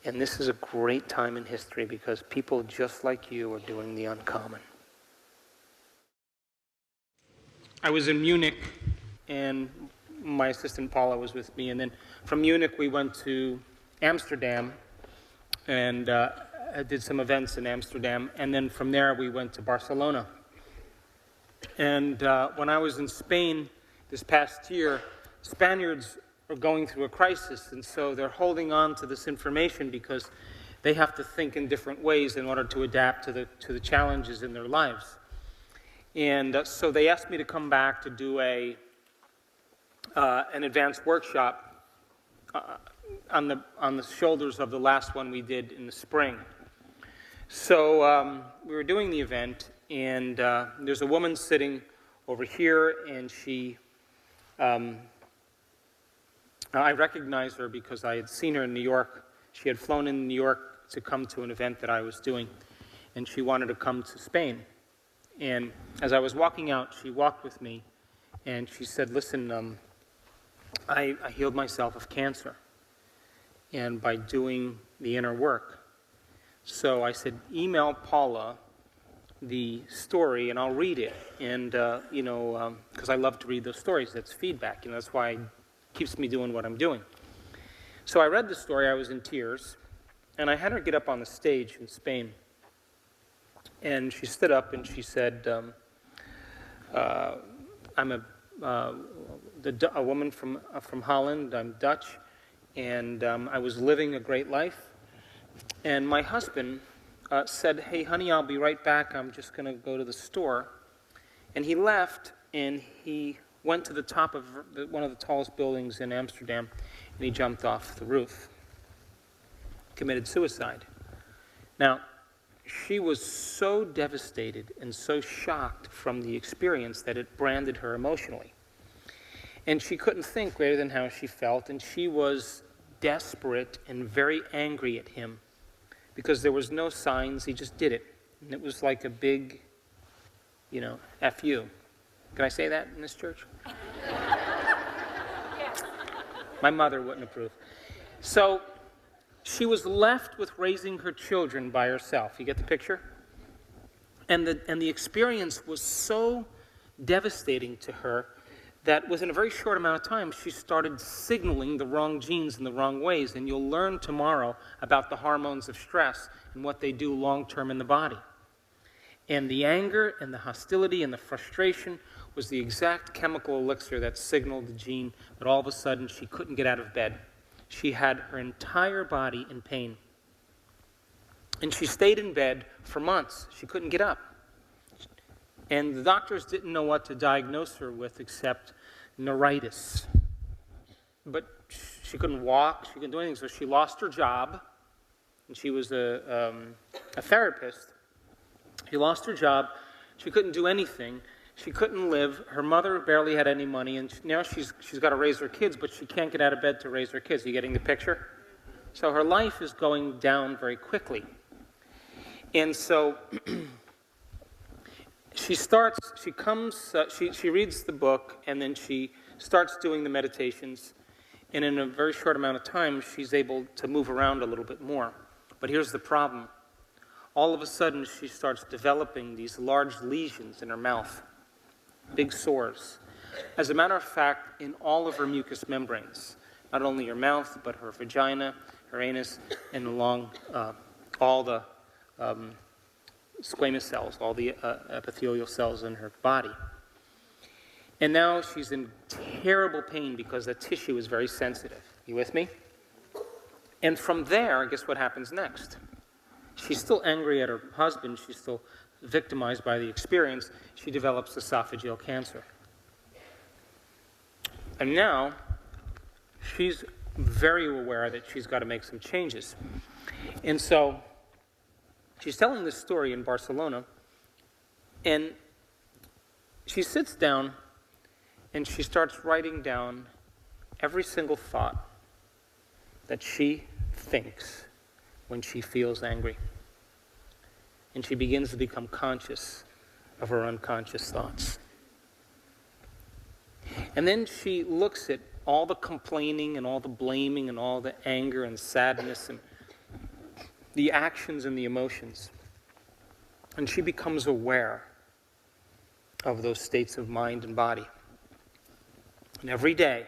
And this is a great time in history because people just like you are doing the uncommon. I was in Munich, and my assistant Paula was with me. And then from Munich, we went to Amsterdam and I did some events in Amsterdam. And then from there, we went to Barcelona. And when I was in Spain this past year, Spaniards are going through a crisis. And so they're holding on to this information because they have to think in different ways in order to adapt to the challenges in their lives. And so they asked me to come back to do an advanced workshop on the shoulders of the last one we did in the spring. So we were doing the event, and there's a woman sitting over here, and she, I recognized her because I had seen her in New York. She had flown in New York to come to an event that I was doing, and she wanted to come to Spain. And as I was walking out, she walked with me, and she said, listen, I healed myself of cancer, and by doing the inner work. So I said, email Paula the story, and I'll read it. And, because I love to read those stories. That's feedback. That's why it keeps me doing what I'm doing. So I read the story. I was in tears, and I had her get up on the stage in Spain. And she stood up and she said, I'm a woman from Holland. I'm Dutch, and I was living a great life. And my husband said, hey, honey, I'll be right back. I'm just going to go to the store. And he left, and he went to the top of one of the tallest buildings in Amsterdam, and he jumped off the roof, committed suicide. Now, she was so devastated and so shocked from the experience that it branded her emotionally. And she couldn't think greater than how she felt, and she was desperate and very angry at him because there was no signs, he just did it. And it was like a big, F you. Can I say that in this church? My mother wouldn't approve. So she was left with raising her children by herself. You get the picture? And the experience was so devastating to her that within a very short amount of time, she started signaling the wrong genes in the wrong ways. And you'll learn tomorrow about the hormones of stress and what they do long-term in the body. And the anger and the hostility and the frustration was the exact chemical elixir that signaled the gene that all of a sudden she couldn't get out of bed. She had her entire body in pain. And she stayed in bed for months. She couldn't get up. And the doctors didn't know what to diagnose her with except neuritis. But she couldn't walk, she couldn't do anything, so she lost her job. And she was a therapist. She lost her job. She couldn't do anything. She couldn't live. Her mother barely had any money, and now she's got to raise her kids, but she can't get out of bed to raise her kids. Are you getting the picture? So her life is going down very quickly. And so she reads the book, and then she starts doing the meditations, and in a very short amount of time, she's able to move around a little bit more. But here's the problem. All of a sudden, she starts developing these large lesions in her mouth. Big sores. As a matter of fact, in all of her mucous membranes, not only her mouth, but her vagina, her anus, and along all the squamous cells, all the epithelial cells in her body. And now she's in terrible pain because the tissue is very sensitive. You with me? And from there, guess what happens next? She's still angry at her husband. She's still victimized by the experience. She develops esophageal cancer. And now, she's very aware that she's got to make some changes. And so, she's telling this story in Barcelona, and she sits down, and she starts writing down every single thought that she thinks when she feels angry. And she begins to become conscious of her unconscious thoughts. And then she looks at all the complaining and all the blaming and all the anger and sadness and the actions and the emotions. And she becomes aware of those states of mind and body. And every day,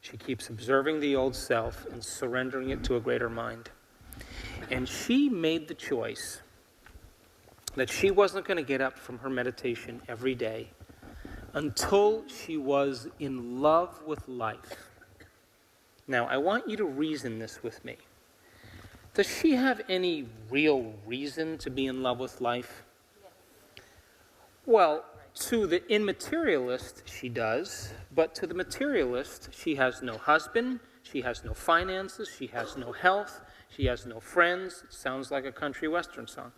She keeps observing the old self and surrendering it to a greater mind. And she made the choice that she wasn't going to get up from her meditation every day until she was in love with life. Now, I want you to reason this with me. Does she have any real reason to be in love with life? Well, to the immaterialist, she does, but to the materialist, she has no husband, she has no finances, she has no health, she has no friends. It sounds like a country western song.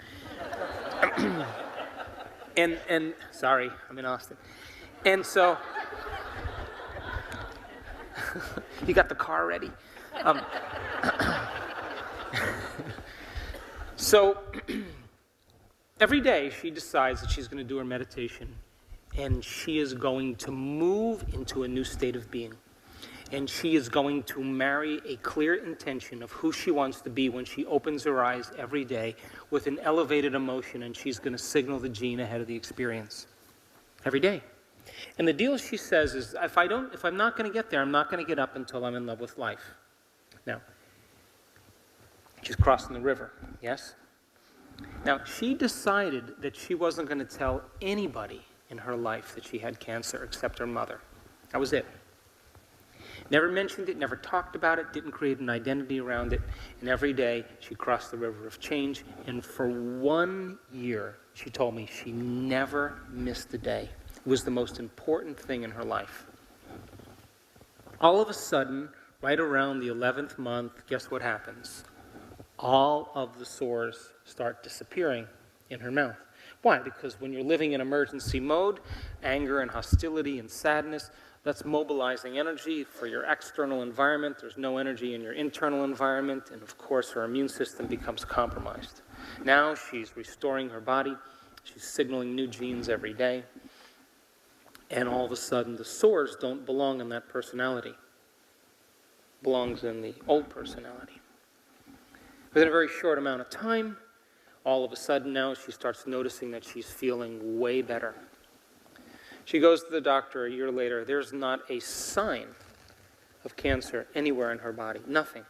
and sorry, I'm in Austin. And so, you got the car ready? So, every day she decides that she's going to do her meditation, and she is going to move into a new state of being. And she is going to marry a clear intention of who she wants to be when she opens her eyes every day with an elevated emotion, and she's going to signal the gene ahead of the experience every day. And the deal, she says, is if I'm not going to get there, I'm not going to get up until I'm in love with life. Now, she's crossing the river, yes? Now, she decided that she wasn't going to tell anybody in her life that she had cancer except her mother. That was it. Never mentioned it, never talked about it, didn't create an identity around it. And every day she crossed the river of change. And for 1 year, she told me she never missed a day. It was the most important thing in her life. All of a sudden, right around the 11th month, guess what happens? All of the sores start disappearing in her mouth. Why? Because when you're living in emergency mode, anger and hostility and sadness, that's mobilizing energy for your external environment. There's no energy in your internal environment, and of course her immune system becomes compromised. Now she's restoring her body. She's signaling new genes every day. And all of a sudden the sores don't belong in that personality. It belongs in the old personality. Within a very short amount of time, all of a sudden now she starts noticing that she's feeling way better. She goes to the doctor a year later. There's not a sign of cancer anywhere in her body. Nothing.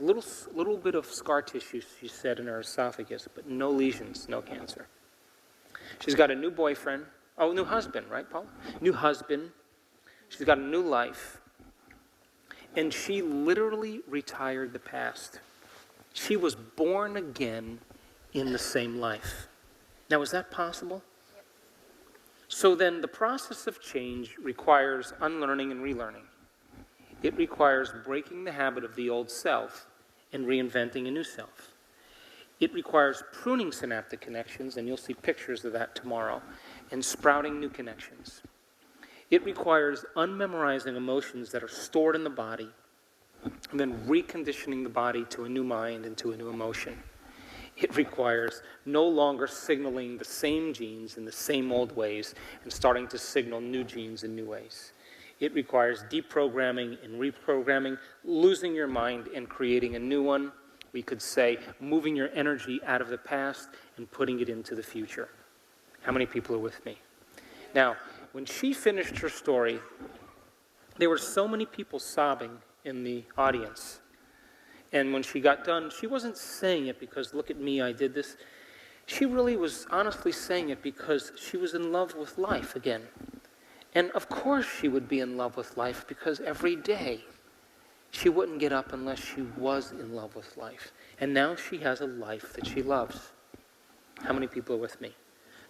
A little bit of scar tissue, she said, in her esophagus, but no lesions, no cancer. She's got a new boyfriend. Oh, new husband, right, Paul? New husband. She's got a new life. And she literally retired the past. She was born again in the same life. Now, is that possible? So then the process of change requires unlearning and relearning. It requires breaking the habit of the old self and reinventing a new self. It requires pruning synaptic connections, and you'll see pictures of that tomorrow, and sprouting new connections. It requires unmemorizing emotions that are stored in the body, and then reconditioning the body to a new mind and to a new emotion. It requires no longer signaling the same genes in the same old ways and starting to signal new genes in new ways. It requires deprogramming and reprogramming, losing your mind and creating a new one. We could say moving your energy out of the past and putting it into the future. How many people are with me? Now, when she finished her story, there were so many people sobbing in the audience. And when she got done, she wasn't saying it because, look at me, I did this. She really was honestly saying it because she was in love with life again. And of course she would be in love with life because every day she wouldn't get up unless she was in love with life. And now she has a life that she loves. How many people are with me?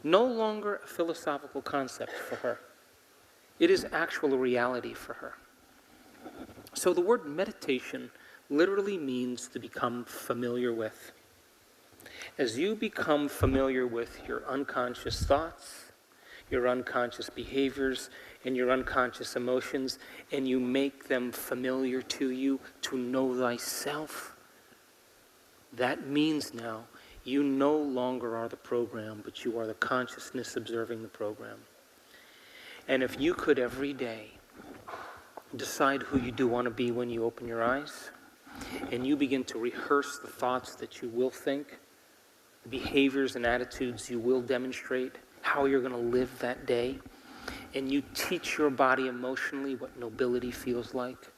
No longer a philosophical concept for her. It is actual reality for her. So the word meditation literally means to become familiar with. As you become familiar with your unconscious thoughts, your unconscious behaviors, and your unconscious emotions, and you make them familiar to you, to know thyself, that means now you no longer are the program, but you are the consciousness observing the program. And if you could every day decide who you do want to be when you open your eyes, and you begin to rehearse the thoughts that you will think, the behaviors and attitudes you will demonstrate, how you're going to live that day, and you teach your body emotionally what nobility feels like,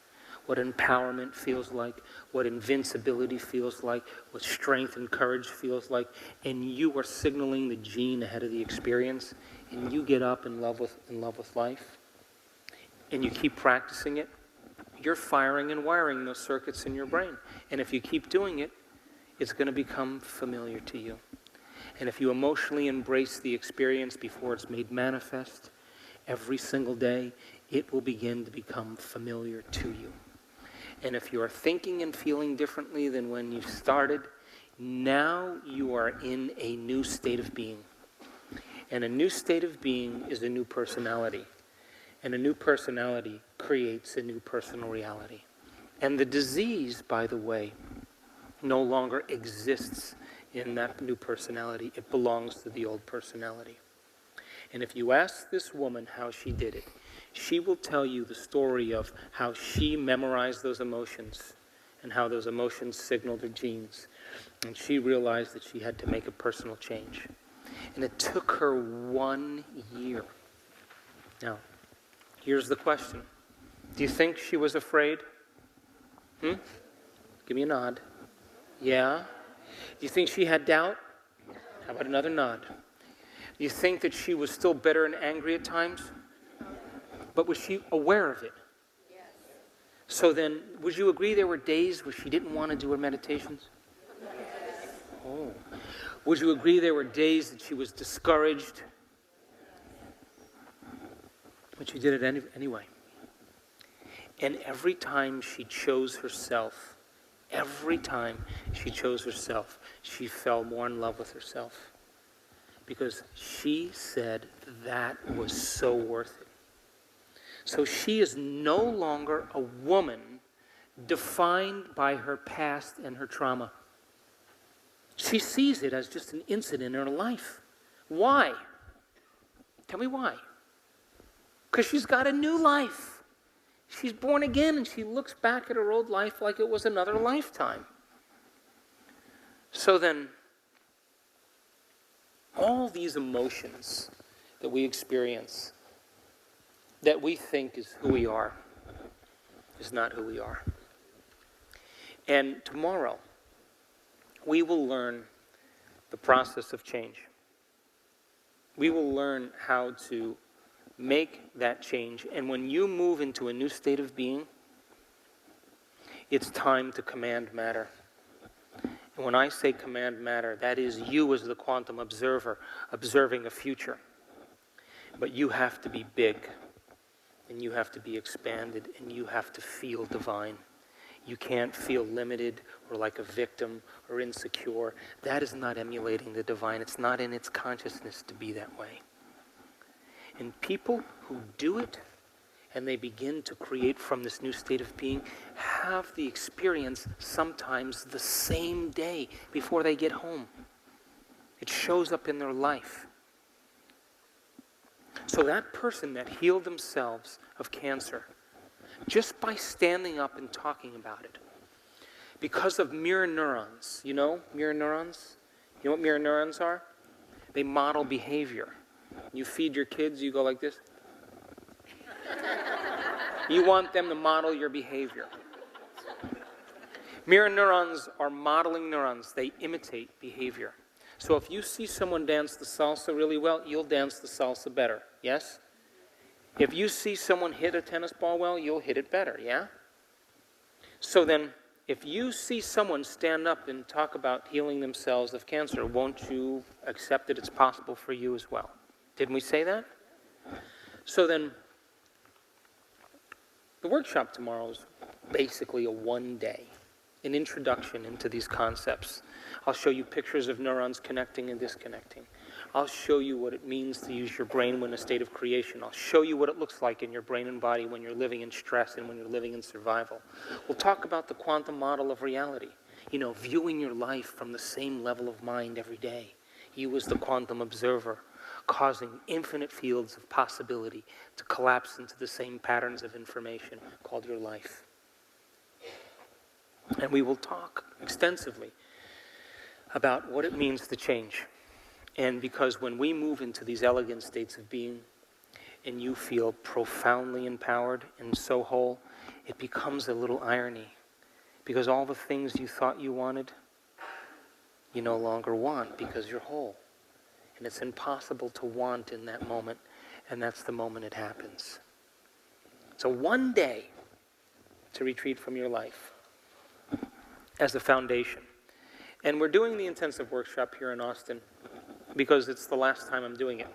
what empowerment feels like, what invincibility feels like, what strength and courage feels like, and you are signaling the gene ahead of the experience, and you get up in love with life, and you keep practicing it, you're firing and wiring those circuits in your brain. And if you keep doing it, it's going to become familiar to you. And if you emotionally embrace the experience before it's made manifest, every single day, it will begin to become familiar to you. And if you are thinking and feeling differently than when you started, now you are in a new state of being. And a new state of being is a new personality. And a new personality creates a new personal reality. And the disease, by the way, no longer exists in that new personality. It belongs to the old personality. And if you ask this woman how she did it, she will tell you the story of how she memorized those emotions and how those emotions signaled her genes. And she realized that she had to make a personal change. And it took her 1 year. Now, here's the question. Do you think she was afraid? Give me a nod. Yeah? Do you think she had doubt? How about another nod? Do you think that she was still bitter and angry at times? But was she aware of it? Yes. So then, would you agree there were days where she didn't want to do her meditations? Yes. Oh. Would you agree there were days that she was discouraged? But she did it anyway. And every time she chose herself, she fell more in love with herself. Because she said that was so worth it. So she is no longer a woman defined by her past and her trauma. She sees it as just an incident in her life. Why? Tell me why. Because she's got a new life. She's born again, and she looks back at her old life like it was another lifetime. So then, all these emotions that we experience, that we think is who we are, is not who we are. And tomorrow, we will learn the process of change. We will learn how to make that change. And when you move into a new state of being, it's time to command matter. And when I say command matter, that is you as the quantum observer observing a future. But you have to be big, and you have to be expanded, and you have to feel divine. You can't feel limited or like a victim or insecure. That is not emulating the divine. It's not in its consciousness to be that way. And people who do it, and they begin to create from this new state of being, have the experience sometimes the same day before they get home. It shows up in their life. So that person that healed themselves of cancer, just by standing up and talking about it, because of mirror neurons, you know mirror neurons? You know what mirror neurons are? They model behavior. You feed your kids, you go like this. You want them to model your behavior. Mirror neurons are modeling neurons. They imitate behavior. So if you see someone dance the salsa really well, you'll dance the salsa better, yes? If you see someone hit a tennis ball well, you'll hit it better, yeah? So then, if you see someone stand up and talk about healing themselves of cancer, won't you accept that it's possible for you as well? Didn't we say that? So then, the workshop tomorrow is basically a one-day, an introduction into these concepts. I'll show you pictures of neurons connecting and disconnecting. I'll show you what it means to use your brain when in a state of creation. I'll show you what it looks like in your brain and body when you're living in stress and when you're living in survival. We'll talk about the quantum model of reality. You know, viewing your life from the same level of mind every day. You as the quantum observer, causing infinite fields of possibility to collapse into the same patterns of information called your life. And we will talk extensively about what it means to change. And because when we move into these elegant states of being, and you feel profoundly empowered and so whole, it becomes a little irony, because all the things you thought you wanted, you no longer want because you're whole. And it's impossible to want in that moment, and that's the moment it happens. So one day to retreat from your life as a foundation. And we're doing the intensive workshop here in Austin because it's the last time I'm doing it.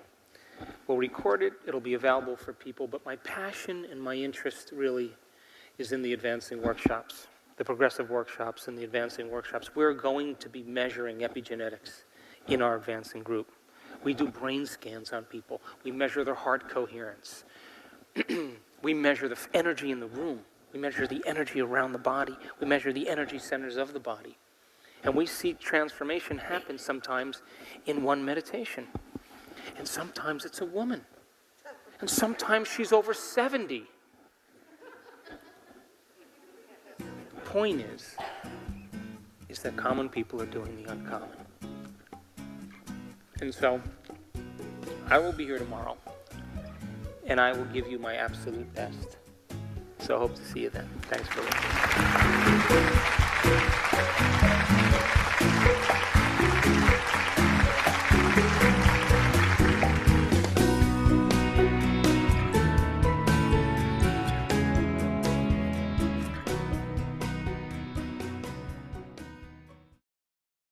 We'll record it, it'll be available for people, but my passion and my interest really is in the advancing workshops, the progressive workshops and the advancing workshops. We're going to be measuring epigenetics in our advancing group. We do brain scans on people. We measure their heart coherence. We measure the energy in the room. We measure the energy around the body. We measure the energy centers of the body. And we see transformation happen sometimes in one meditation. And sometimes it's a woman. And sometimes she's over 70. The point is that common people are doing the uncommon. And so, I will be here tomorrow, and I will give you my absolute best. So I hope to see you then. Thanks for listening.